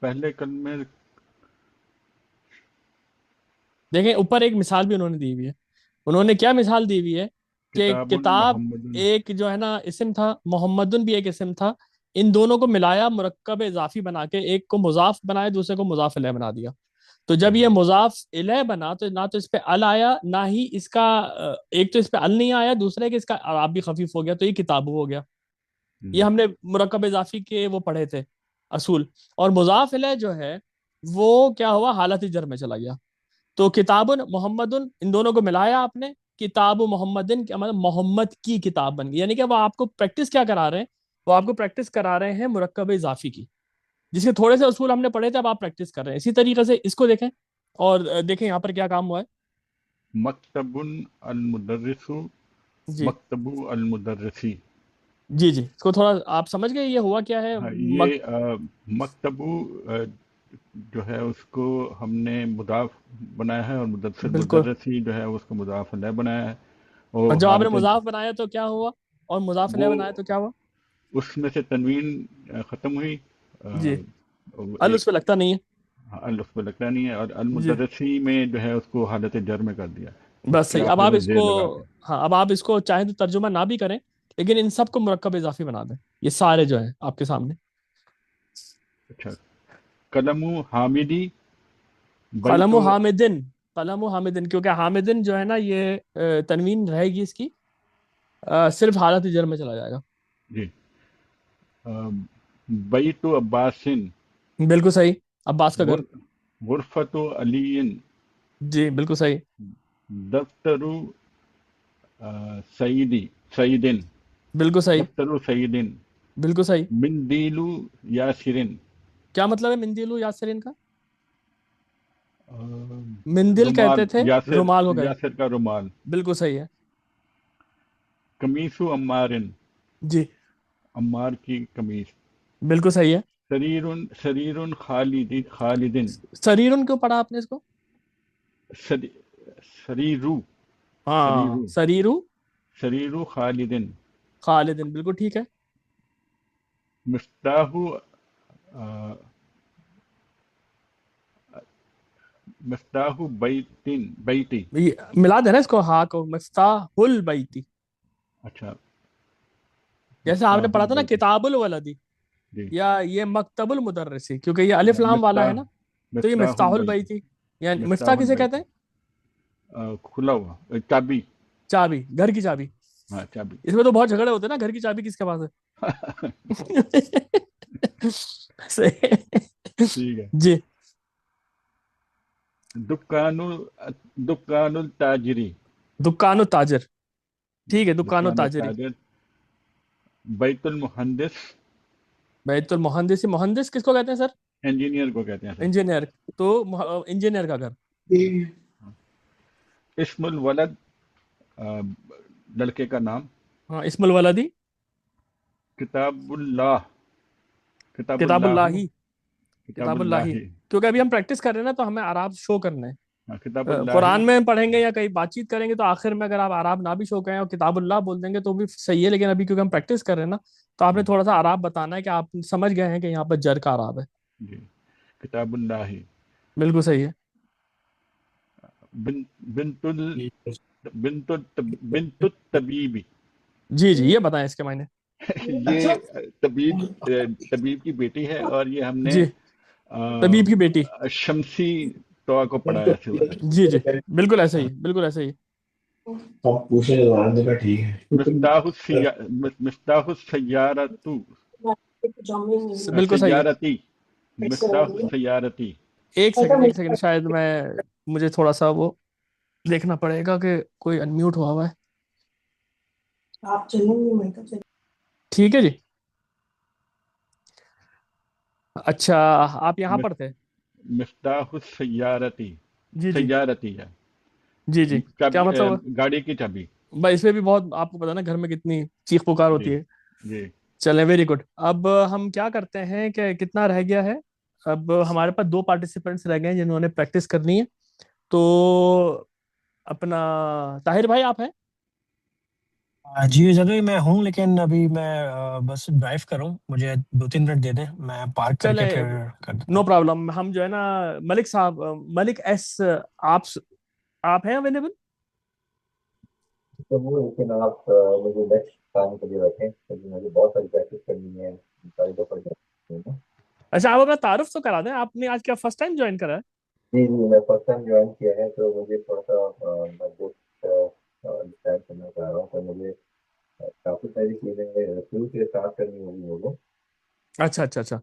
پہلے کلمے. دیکھیں اوپر ایک مثال بھی انہوں نے دی ہوئی ہے. انہوں نے کیا مثال دی ہوئی ہے کہ کتاب کتاب محمد. ایک جو ہے نا اسم تھا، محمدن بھی ایک اسم تھا. ان دونوں کو ملایا، مرکب اضافی بنا کے ایک کو مضاف بنایا، دوسرے کو مضاف الیہ بنا دیا. تو جب یہ مضاف الیہ بنا تو نہ تو اس پہ ال آیا، نہ ہی اس کا ایک تو اس پہ ال نہیں آیا، دوسرے کہ اس کا اعراب بھی خفیف ہو گیا، تو یہ کتاب ہو گیا. یہ ہم نے مرکب اضافی کے وہ پڑھے تھے اصول. اور مضاف الیہ جو ہے وہ کیا ہوا، حالت جر میں چلا گیا. تو کتاب محمد ان دونوں کو ملایا آپ نے، کتاب محمدن کا مطلب محمد کی کتاب بن گئی. یعنی کہ وہ آپ کو پریکٹس کیا کرا رہے ہیں؟ وہ آپ کو پریکٹس کرا رہے ہیں مرکب اضافی کی، جس کے تھوڑے سے اصول ہم نے پڑھے تھے، اب آپ پریکٹس کر رہے ہیں. اسی طریقے سے اس کو دیکھیں اور دیکھیں یہاں پر کیا کام ہوا ہے. مکتب المدرس، جی مکتب المدرسی. جی جی، اس کو تھوڑا آپ سمجھ گئے یہ ہوا کیا ہے؟ ہاں، یہ مکتبو جو ہے اس کو ہم نے مضاف بنایا ہے، اور بالکل، مدرسی جو ہے اس کو مضاف الیہ بنایا ہے، اور اور جب آپ نے حالت مضاف بنایا تو کیا ہوا، اور مضاف الیہ وہ بنایا تو کیا ہوا؟ اس میں سے تنوین ختم ہوئی، جی، ال اس ایک پہ لگتا نہیں اس پہ لگتا نہیں ہے، اور ہے، جی المدرسی میں جو ہے اس کو حالت جر میں کر دیا، اس بس کے صحیح۔ اب آخر آپ میں اس کو، زیر لگا کے۔ ہاں اب آپ اس کو چاہیں تو ترجمہ نہ بھی کریں، لیکن ان سب کو مرکب اضافی بنا دیں، یہ سارے جو ہیں آپ کے سامنے۔ اچھا، قلم حامدی قلم بیت و حامدن، قلم و حامدن، کیونکہ حامدن جو ہے نا یہ تنوین رہے گی اس کی، صرف حالت جر میں چلا جائے گا۔ جی، بیت عباسن بالکل صحیح، عباس کا گھر، غرفت علی جی بالکل صحیح، دفتر سیدن بالکل صحیح، دفتر سیدن بالکل صحیح۔ مندیل یاسرن کیا مطلب ہے مندیلو یاسرین کا؟ مندل رومال، کہتے تھے، یاسر رومال ہو گئے، یاسر کا رومال، بالکل صحیح ہے، قمیص عمارن جی عمار کی قمیص، بالکل صحیح ہے۔ سریر خالدن سریرن کیوں پڑھا آپ نے اس کو؟ سریرو ہاں، سریرو سریرو سریرو خالدن، خالدن، بالکل ٹھیک ہے۔ مفتاح مفتاح بیتی، یہ ملا دینا اس کو، ہاں کو، مفتاح البیتی، اچھا، جیسے آپ نے مفتاح پڑھا تھا نا البیتی، کتاب الولدی، جی، یا یہ مکتب المدرسی، کیونکہ یہ الف لام والا ہے نا، تو یہ مفتاح مفتاح البیتی، البیتی، یعنی مفتاح مفتاح کسے کہتے البیتی، ہیں؟ کھلا ہوا چابی، چابی، گھر کی چابی۔ ہاں چابی، اس میں تو بہت جھگڑے ہوتے ہیں نا، گھر کی چابی کس کے پاس ہے؟ صحیح۔ ٹھیک ہے۔ جی، دکان التاجری، دکان التاجر، ٹھیک ہے، دکان دکان التاجری۔ التاجر، بیت المہندس، بیت المہندسی، مہندس کس کو کہتے ہیں سر؟ انجینئر کو کہتے ہیں سر۔ انجینئر، تو انجینئر کا گھر۔ اسم الولد لڑکے کا نام، ہاں، اسم الولدی کتاب اللہ، کتاب کتاب اللہ، اللہ ہی، کتاب کتاب اللہ اللہ، ہی، کیونکہ ابھی ہم پریکٹس کر رہے ہیں نا، تو ہمیں اعراب شو کرنے ہیں۔ کتاب اللہ، قرآن میں پڑھیں گے یا کہیں بات چیت کریں گے تو آخر میں اگر آپ اعراب نہ بھی شو کریں اور کتاب اللہ بول دیں گے تو بھی صحیح ہے، لیکن ابھی کیونکہ ہم پریکٹس کر رہے ہیں نا، تو آپ نے تھوڑا سا اعراب بتانا ہے کہ آپ سمجھ گئے ہیں کہ یہاں پر جر کا اعراب ہے۔ جی، کتاب اللہ، بالکل صحیح ہے۔ بنت بنت الطبیب، جی جی، یہ بتائیں اس کے معنی۔ یہ طبیب کی بیٹی ہے، اور یہ ہم نے جی، طبیب کی بیٹی، شمسی طوا کو پڑھایا سورج۔ جی جی، بالکل ایسے ہی، بالکل ایسے ہی، مفتاح السیارت، بالکل صحیح ہے۔ سیارتی، مفتاح السیارتی، ایک سیکنڈ، ایک سیکنڈ، شاید مجھے تھوڑا سا وہ دیکھنا پڑے گا کہ کوئی انمیوٹ ہوا ہے۔ ٹھیک ہے جی، اچھا، آپ یہاں پر تھے؟ مفتاح السیارتی، جی جی، سیارتی ہے جی جی، کیا چابی، مطلب؟ گاڑی کی چابی، بھائی اس میں بھی بہت آپ کو پتا نا گھر میں کتنی چیخ پکار جی ہوتی ہے۔ جی۔ چلیں، ویری گڈ۔ اب ہم کیا کرتے ہیں کہ کتنا رہ گیا ہے؟ اب ہمارے پاس 2 پارٹیسپینٹس رہ گئے ہیں جنہوں نے پریکٹس کرنی ہے، تو اپنا طاہر بھائی آپ ہیں؟ جی جگہ میں ہوں، لیکن ابھی میں بس ڈرائیو کر رہا ہوں، مجھے 2-3 منٹ دے دیں، میں پارک کر کے چلیں، پھر کر دیتا نو ہوں۔ پرابلم، ہم جو ہے نا ملک صاحب، ملک ایس، آپ ہیں اویلیبل؟ تو وہ لیکن آپ مجھے نیکسٹ ٹائم کے لیے رکھیں، کیونکہ مجھے بہت ساری پریکٹس کرنی ہے، ساری دفعہ کرنی ہے۔ اچھا، آپ اپنا تعارف تو کرا دیں، آپ نے آج کیا فرسٹ ٹائم جوائن کرا ہے؟ جی جی، میں فرسٹ ٹائم جوائن کیا ہے، تو مجھے تھوڑا سا میں جسٹ انڈرسٹینڈ کرنا چاہ رہا ہوں کہ مجھے کافی ساری چیزیں شروع سے اسٹارٹ کرنی ہوگی مجھے۔ اچھا اچھا اچھا،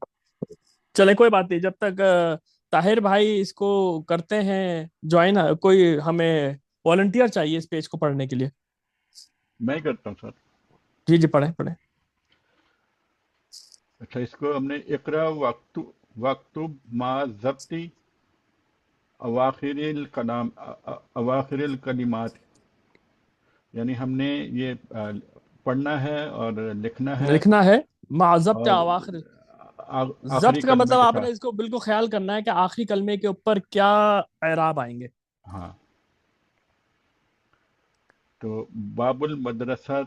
چلیں کوئی بات نہیں، جب تک طاہر بھائی اس کو کرتے ہیں جوائن، کوئی ہمیں والنٹیئر چاہیے اس پیج کو پڑھنے کے لیے۔ میں کرتا ہوں سر۔ جی جی، پڑھیں پڑھیں۔ اچھا، اس کو ہم نے اقرا وقتب ما ضبطی اواخر الکلمات، یعنی ہم نے یہ پڑھنا ہے اور لکھنا ہے لکھنا ہے مع ضبط اور اواخر. آخری ضبط کا کلمے مطلب کے آپ نے ساتھ. اس کو بالکل خیال کرنا ہے کہ آخری کلمے کے اوپر کیا اعراب آئیں گے. ہاں تو باب المدرسہ.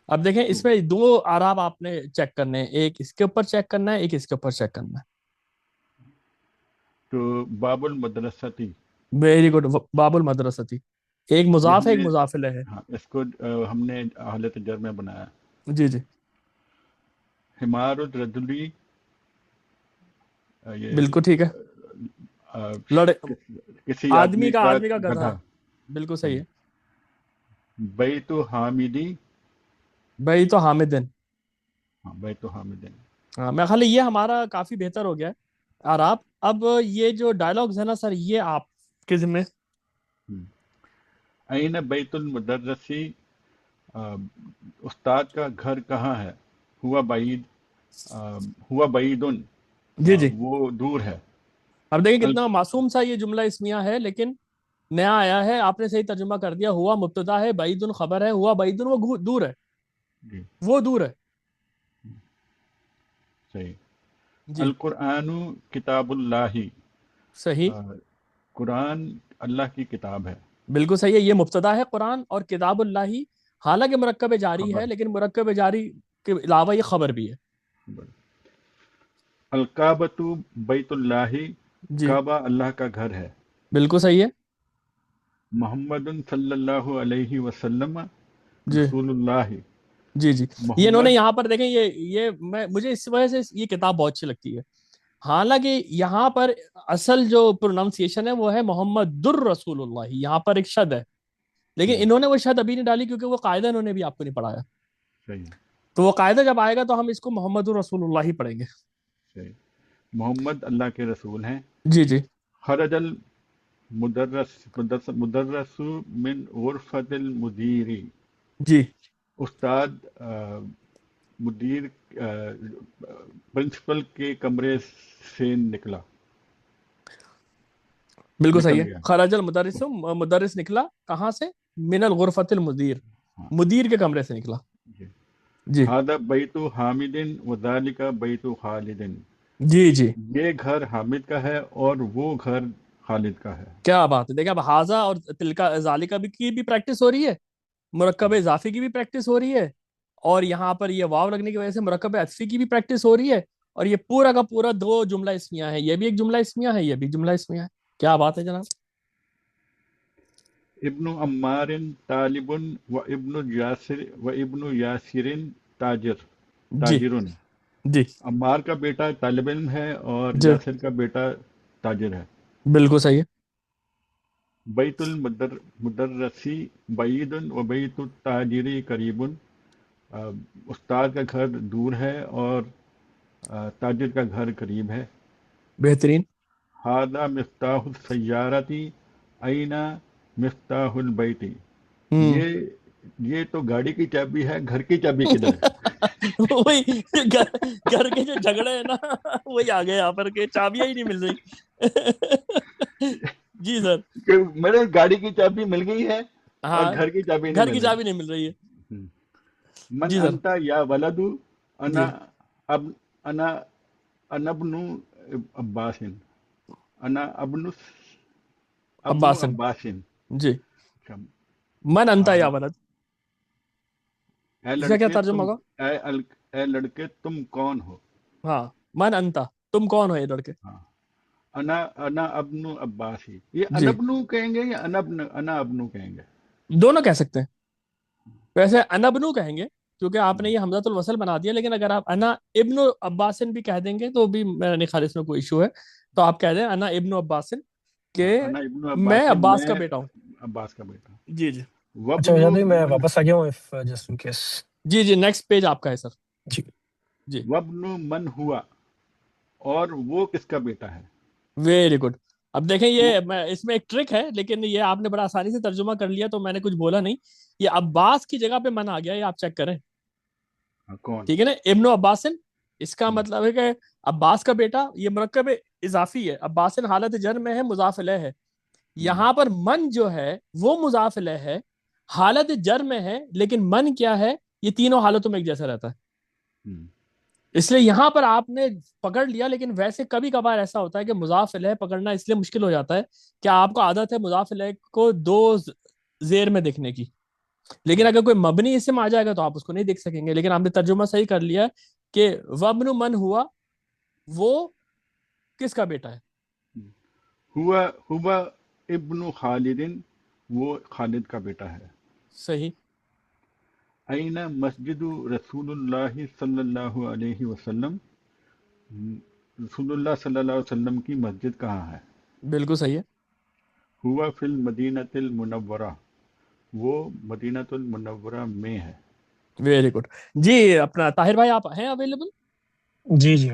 اب دیکھیں اس میں دو اعراب آپ نے چیک کرنے ہیں، ایک اس کے اوپر چیک کرنا ہے، ایک اس کے اوپر چیک کرنا ہے. تو باب المدرستی ویری گڈ. باب المدرستی، ایک یہ مضاف ہم ہے ایک نے، مضاف الیہ ہے. ہاں اس کو ہم نے حالت جر میں بنایا. جی جی حمار الرجلی، یہ بالکل ٹھیک ہے. آ، لڑے کسی آدمی کا کا آدمی کا گدھا، گدھا. بالکل صحیح ہے. بیت حامدی، بھائی تو حامدن. ہاں بیت حامد. ہاں میں خالی یہ ہمارا کافی بہتر ہو گیا ہے اعراب. اب یہ جو ڈائلاگز ہے نا سر، یہ آپ کے ذمہ. این بیت المدرسی، استاد کا گھر کہاں ہے؟ ہوا بعید، ہوا بعیدن، جی جی وہ دور ہے. اب دیکھیں کتنا معصوم سا یہ جملہ اسمیہ ہے، لیکن نیا آیا ہے. آپ نے صحیح ترجمہ کر دیا. ہوا مبتدا ہے، بعیدن خبر ہے. ہوا بعیدن وہ دور ہے، جی وہ دور ہے. صحیح. جی القرآن کتاب اللہ، صحیح، قرآن اللہ کی کتاب ہے. بالکل صحیح ہے. یہ مبتدا ہے قرآن، اور کتاب اللہ حالانکہ مرکب جاری خبر. ہے، لیکن مرکب جاری کے علاوہ یہ خبر بھی ہے. الکعبۃ بیت اللہ، جی کعبہ اللہ کا گھر ہے. بالکل صحیح ہے. محمد صلی اللہ علیہ وسلم جی رسول اللہ. جی جی یہ انہوں نے محمد، یہاں پر دیکھیں، یہ مجھے اس وجہ سے یہ کتاب بہت اچھی لگتی ہے. حالانکہ یہاں پر اصل جو پروننسیشن ہے وہ ہے محمد الرسول اللہ، یہاں پر ایک شد ہے، لیکن انہوں نے وہ شد ابھی نہیں ڈالی کیونکہ وہ قاعدہ انہوں نے بھی آپ کو نہیں پڑھایا. صحیح تو وہ قاعدہ جب آئے گا تو ہم اس کو محمد الرسول اللہ ہی پڑھیں گے. صحیح. محمد اللہ کے رسول ہیں. جی جی خرج مدرس من غرفت المدیر، جی استاد مدیر پرنسپل کے کمرے سے نکلا، بالکل صحیح نکل ہے. گیا. خرج المدرس، مدرس نکلا کہاں سے؟ من الغرفت المدیر، ہاں مدیر کے کمرے سے نکلا. جی. جی ہذا بیت حامد وذالک بیت خالد، جی جی یہ گھر حامد کا ہے اور وہ گھر خالد کا ہے. کیا بات ہے. دیکھیں اب حاضہ اور تلکا ذالکا کی بھی پریکٹس ہو رہی ہے، مرکب اضافی کی بھی پریکٹس ہو رہی ہے، اور یہاں پر یہ واو لگنے کی وجہ سے مرکب عطفی کی بھی پریکٹس ہو رہی ہے، اور یہ پورا کا پورا دو جملہ اسمیہ ہے. یہ بھی ایک جملہ اسمیہ ہے، یہ بھی جملہ اسمیہ ہے. کیا بات ہے جناب. ابن عمار طالب و ابن یاسر جی تاجر. جی عمار کا بیٹا طالب علم ہے اور جی یاسر کا بیٹا تاجر ہے. بالکل صحیح ہے. بیت المدرسی بعید و بیت التاجری قریب، استاد کا گھر دور ہے اور تاجر کا گھر قریب ہے. بہترین. ھذا مفتاح السیارتی این مفتاح البیت، ہوں یہ تو گاڑی کی چابی ہے، گھر کی چابی کدھر ہے؟ وہی گھر کے جو جھگڑے ہیں نا وہی آ گئے یہاں پر کہ چابیاں ہی نہیں مل رہی. جی سر. کہ میرے گاڑی کی چابی مل گئی ہے اور ہاں گھر کی چابی نہیں گھر کی مل چابی نہیں مل رہی ہے. رہی. من جی سر. انت یا ولد، جی انا ابن عباس، انا ابن عباسن. عباس. جی من انتا یا ولد، اے اس کا کیا لڑکے ترجمہ تم، ہوگا؟ اے لڑکے تم کون ہو؟ ہاں من انتا، تم کون ہو یہ لڑکے. ہاں. انا ابن عباس، یہ جی انبنو کہیں گے یا انا ابنو کہیں گے؟ دونوں کہہ سکتے ہیں. ویسے انبنو کہیں گے کیونکہ آپ نے یہ حمزۃ الوصل بنا دیا، لیکن اگر آپ انا ابن عباسن بھی کہہ دیں گے تو بھی میرا نہیں خیال اس میں کوئی ایشو ہے. تو آپ کہہ دیں انا ابن عباسن کہ انا ابن میں عباس، عباس کا میں بیٹا ہوں. عباس کا بیٹا. جی جی اچھا وابن وجہ تو میں من، واپس آ گیا ہوں if just in case. جی جی نیکسٹ پیج آپ کا ہے سر. جی جی وابن من ہوا، اور وہ کس کا بیٹا ہے؟ Very good. اب دیکھیں وہ یہ اس میں ایک ٹرک ہے، لیکن یہ آپ نے بڑا آسانی سے ترجمہ کر لیا تو میں نے کچھ بولا نہیں. یہ عباس کی جگہ پہ من آ گیا، یہ آپ چیک کریں. کون؟ ٹھیک ہے نا. ابن عباسن، اس کا مطلب ہے کہ عباس کا بیٹا. یہ مرکب اضافی ہے. عباسن حالت جر میں ہے، مضاف الیہ ہے. یہاں پر من جو ہے وہ مضاف الیہ ہے، حالت جر میں ہے لیکن من کیا ہے یہ تینوں حالتوں میں ایک جیسا رہتا ہے. اس لیے یہاں پر آپ نے پکڑ لیا, لیکن ویسے کبھی کبھار ایسا ہوتا ہے کہ مضاف الیہ پکڑنا اس لیے مشکل ہو جاتا ہے کہ آپ کو عادت ہے مضاف الیہ کو دو زیر میں دیکھنے کی, لیکن اگر کوئی مبنی اسم آ جائے گا تو آپ اس کو نہیں دیکھ سکیں گے. لیکن آپ نے ترجمہ صحیح کر لیا کہ وابن من ہوا, وہ کس کا بیٹا ہے؟ ہوا ابن خالد، وہ خالد کا بیٹا ہے. صحیح. این مسجد رسول اللہ صلی اللہ علیہ وسلم، رسول اللہ صلی اللہ علیہ وسلم کی مسجد کہاں ہے؟ بالکل صحیح ہے. ہوا فی المدینۃ المنورہ، وہ مدینہ المنورہ میں ہے. Very good. جی اپنا طاہر بھائی آپ ہیں اویلیبل؟ جی جی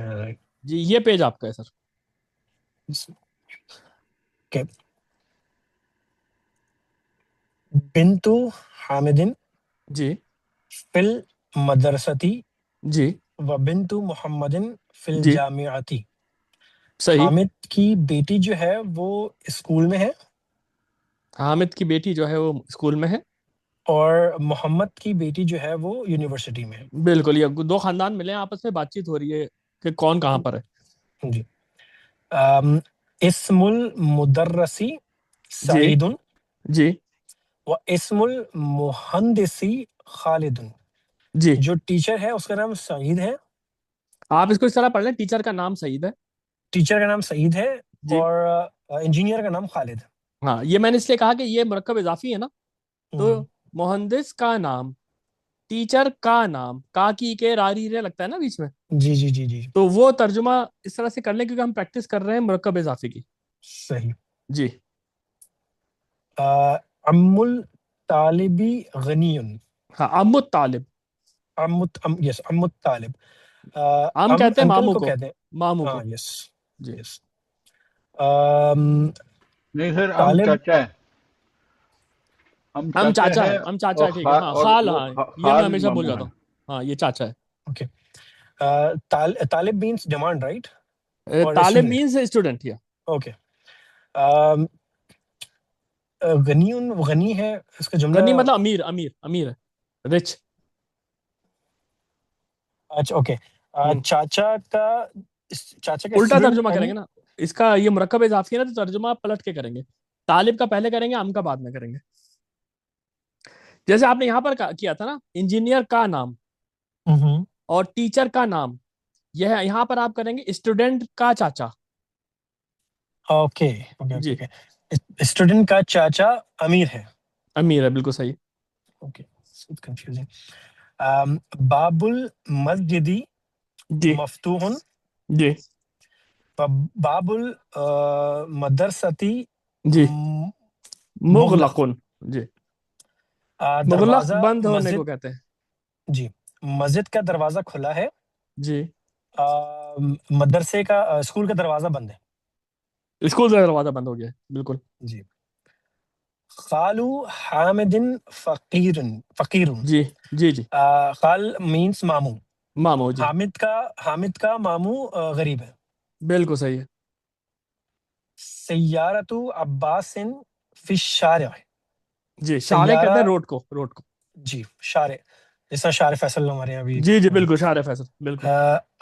یہ پیج آپ کا ہے سر. بنت حامد جی فی المدرستی جی و بنت محمد فی جی الجامعتی. صحیح. حامد کی بیٹی جو ہے وہ اسکول میں ہے، حامد کی بیٹی جو ہے وہ اسکول میں ہے، اور محمد کی بیٹی جو ہے وہ یونیورسٹی میں ہے. بالکل. یہ دو خاندان ملے ہیں، آپس میں بات چیت ہو رہی ہے کہ کون کہاں پر ہے. جی. اسم المدرسی جی سعید جی و اسم المہندسی خالد. جی جو ٹیچر ہے اس کا نام سعید ہے، آپ اس کو اس طرح پڑھ لیں، ٹیچر کا نام سعید ہے. ٹیچر کا نام سعید ہے، جی اور انجینئر کا نام خالد ہے. ہاں، یہ میں نے اس لیے کہا کہ یہ مرکب اضافی ہے نا، تو مہندس کا نام، ٹیچر کا نام، کا کی کے راری رے لگتا ہے نا بیچ میں، جی جی جی جی تو وہ ترجمہ اس طرح سے کر لیں کیونکہ ہم پریکٹس کر رہے ہیں مرکب اضافی کی. صحیح. جی ام الطالبی غنی. ہاں، ام الطالب، یس ام الطالب. ہم کہتے ہیں انکل ماموں کو کو، کہتے ہیں. ماموں کو. ہاں یس جی یس. نہیں سر، ہم طالب. چاچا ہے، ہم ہم چاچا چاچا ہے، ہے، ہم چاچا اور ہے، ٹھیک ہے. ہاں اور خال، وہ ہاں یہ میں خال ہمیشہ بھول ماموں جاتا ہیں. ہوں. ہاں یہ چاچا ہے. اوکے. طالب مینس ڈیمانڈ، رائٹ؟ اور طالب اسٹوڈنٹ. Means student. یا اوکے. غنی غنی ہے اس کا جملہ. غنی مطلب امیر، امیر امیر ہے، رچ. اچھا اوکے. چاچا کا الٹا اسٹوڈنٹ ترجمہ کریں یعنی. گے نا، اس کا یہ مرکب اضافی ہے نا، تو ترجمہ آپ پلٹ کے کریں گے. طالب کا پہلے کریں گے، ام کا بعد میں کریں گے. جیسے آپ نے یہاں پر کیا تھا نا، انجینئر کا نام اور ٹیچر کا نام، یہ ہے یہاں پر آپ کریں گے اسٹوڈنٹ کا چاچا. اوکے اوکے جی اوکے. اسٹوڈنٹ کا چاچا امیر ہے. امیر ہے، بالکل صحیح. اوکے. کنفیوزنگ. باب المسجدی جی مفتوح جی و باب المدرستی جی مغلق. مغلقن. جی مغلق دروازہ بند ہونے کو مسجد. کہتے ہیں. جی. مسجد کا دروازہ کھلا ہے، جی مدرسے کا اسکول کا دروازہ بند ہے. اسکول کا دروازہ بند ہو گیا ہے، بالکل. جی. خالو حامد فقیر فقیر. جی جی جی خال مینس ماموں. مامو. جی حامد کا ماموں غریب ہے. بالکل صحیح ہے. سیارت عباس فی الشارع. جی شارع کہتے سیارہ. ہیں روڈ کو، روڈ کو. جی شارع، جیسا شارع فیصل ہمارے یہاں بھی. جی جی بالکل، شارع فیصل، بالکل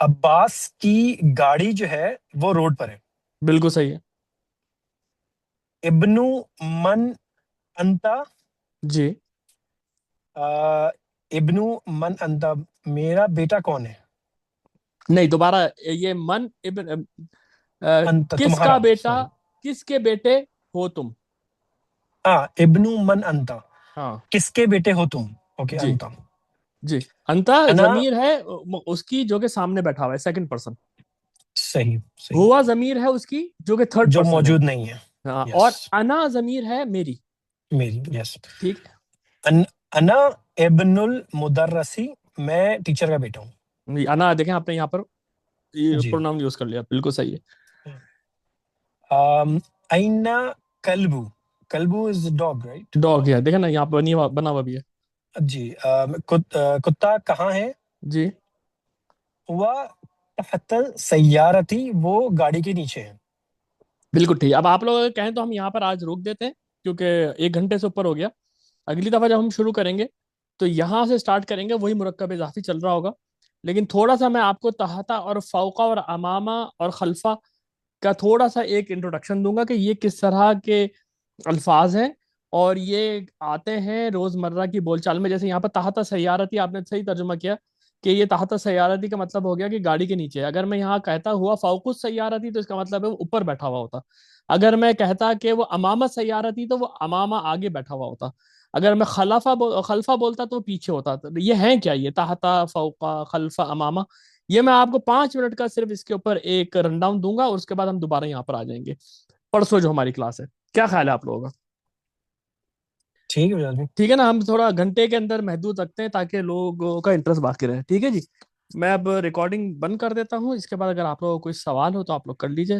عباس کی گاڑی جو ہے وہ روڈ پر ہے. بالکل صحیح ہے. ابن من انتا. جی ابن من انتا، میرا بیٹا کون ہے؟ نہیں، دوبارہ یہ من ابن انت کس کا تمہارا، بیٹا، سوری. کس کے بیٹے ہو تم. ہاں ابن من انتا، ہاں کس کے بیٹے ہو تم. اوکے. جی انتا. جی انتا انا. ضمیر ہے اس کی جو کہ سامنے بیٹھا ہوا ہے، سیکنڈ پرسن. صحیح صحیح. ہوا ضمیر ہے اس کی جو کہ تھرڈ جو پرسن ہے. موجود نہیں ہے. ہاں، یس. اور انا ضمیر ہے میری. میری. یس. ٹھیک ہے. انا ابن المدرسی، میں ٹیچر کا بیٹا ہوں. جی، انا دیکھیں آپ نے یہاں پر یہ جی. پروناؤن یوز کر لیا، بالکل صحیح ہے. اینا کلبو. کلبو از ڈاگ، رائٹ؟ ڈاگ ہے، دیکھیں نا یہاں پر بنا ہوا بھی ہے. جی. کتا کہاں ہے؟ جی وہ تحت سیارتی، وہ گاڑی کے نیچے ہے. بالکل ٹھیک. اب آپ لوگ کہیں تو ہم یہاں پر آج روک دیتے ہیں کیونکہ 1 گھنٹے سے اوپر ہو گیا. اگلی دفعہ جب ہم شروع کریں گے تو یہاں سے سٹارٹ کریں گے، وہی مرکب اضافی چل رہا ہوگا، لیکن تھوڑا سا میں آپ کو تحتا اور فوقہ اور امامہ اور خلفہ کا تھوڑا سا ایک انٹروڈکشن دوں گا کہ یہ کس طرح کے الفاظ ہیں اور یہ آتے ہیں روزمرہ کی بول چال میں. جیسے یہاں پر تحت سیارتی آپ نے صحیح ترجمہ کیا کہ یہ تحت سیارتی کا مطلب ہو گیا کہ گاڑی کے نیچے. اگر میں یہاں کہتا ہوا فوق السیارتی تو اس کا مطلب ہے وہ اوپر بیٹھا ہوا ہوتا. اگر میں کہتا کہ وہ امامہ سیارتی تو وہ امامہ آگے بیٹھا ہوا ہوتا. اگر میں خلفہ بولتا تو وہ پیچھے ہوتا. یہ ہیں کیا؟ یہ تحت، فوقہ، خلفہ، امامہ. یہ میں آپ کو 5 منٹ کا صرف اس کے اوپر ایک رن ڈاؤن دوں گا اور اس کے بعد ہم دوبارہ یہاں پر آ جائیں گے پرسوں جو ہماری کلاس ہے. کیا خیال ہے آپ لوگوں کا؟ ٹھیک ہے بجاج بھائی. ٹھیک ہے نا؟ ہم تھوڑا گھنٹے کے اندر محدود رکھتے ہیں تاکہ لوگوں کا انٹرسٹ باقی رہے. ٹھیک ہے جی، میں اب ریکارڈنگ بند کر دیتا ہوں. اس کے بعد اگر آپ لوگوں کو کوئی سوال ہو تو آپ لوگ کر لیجیے.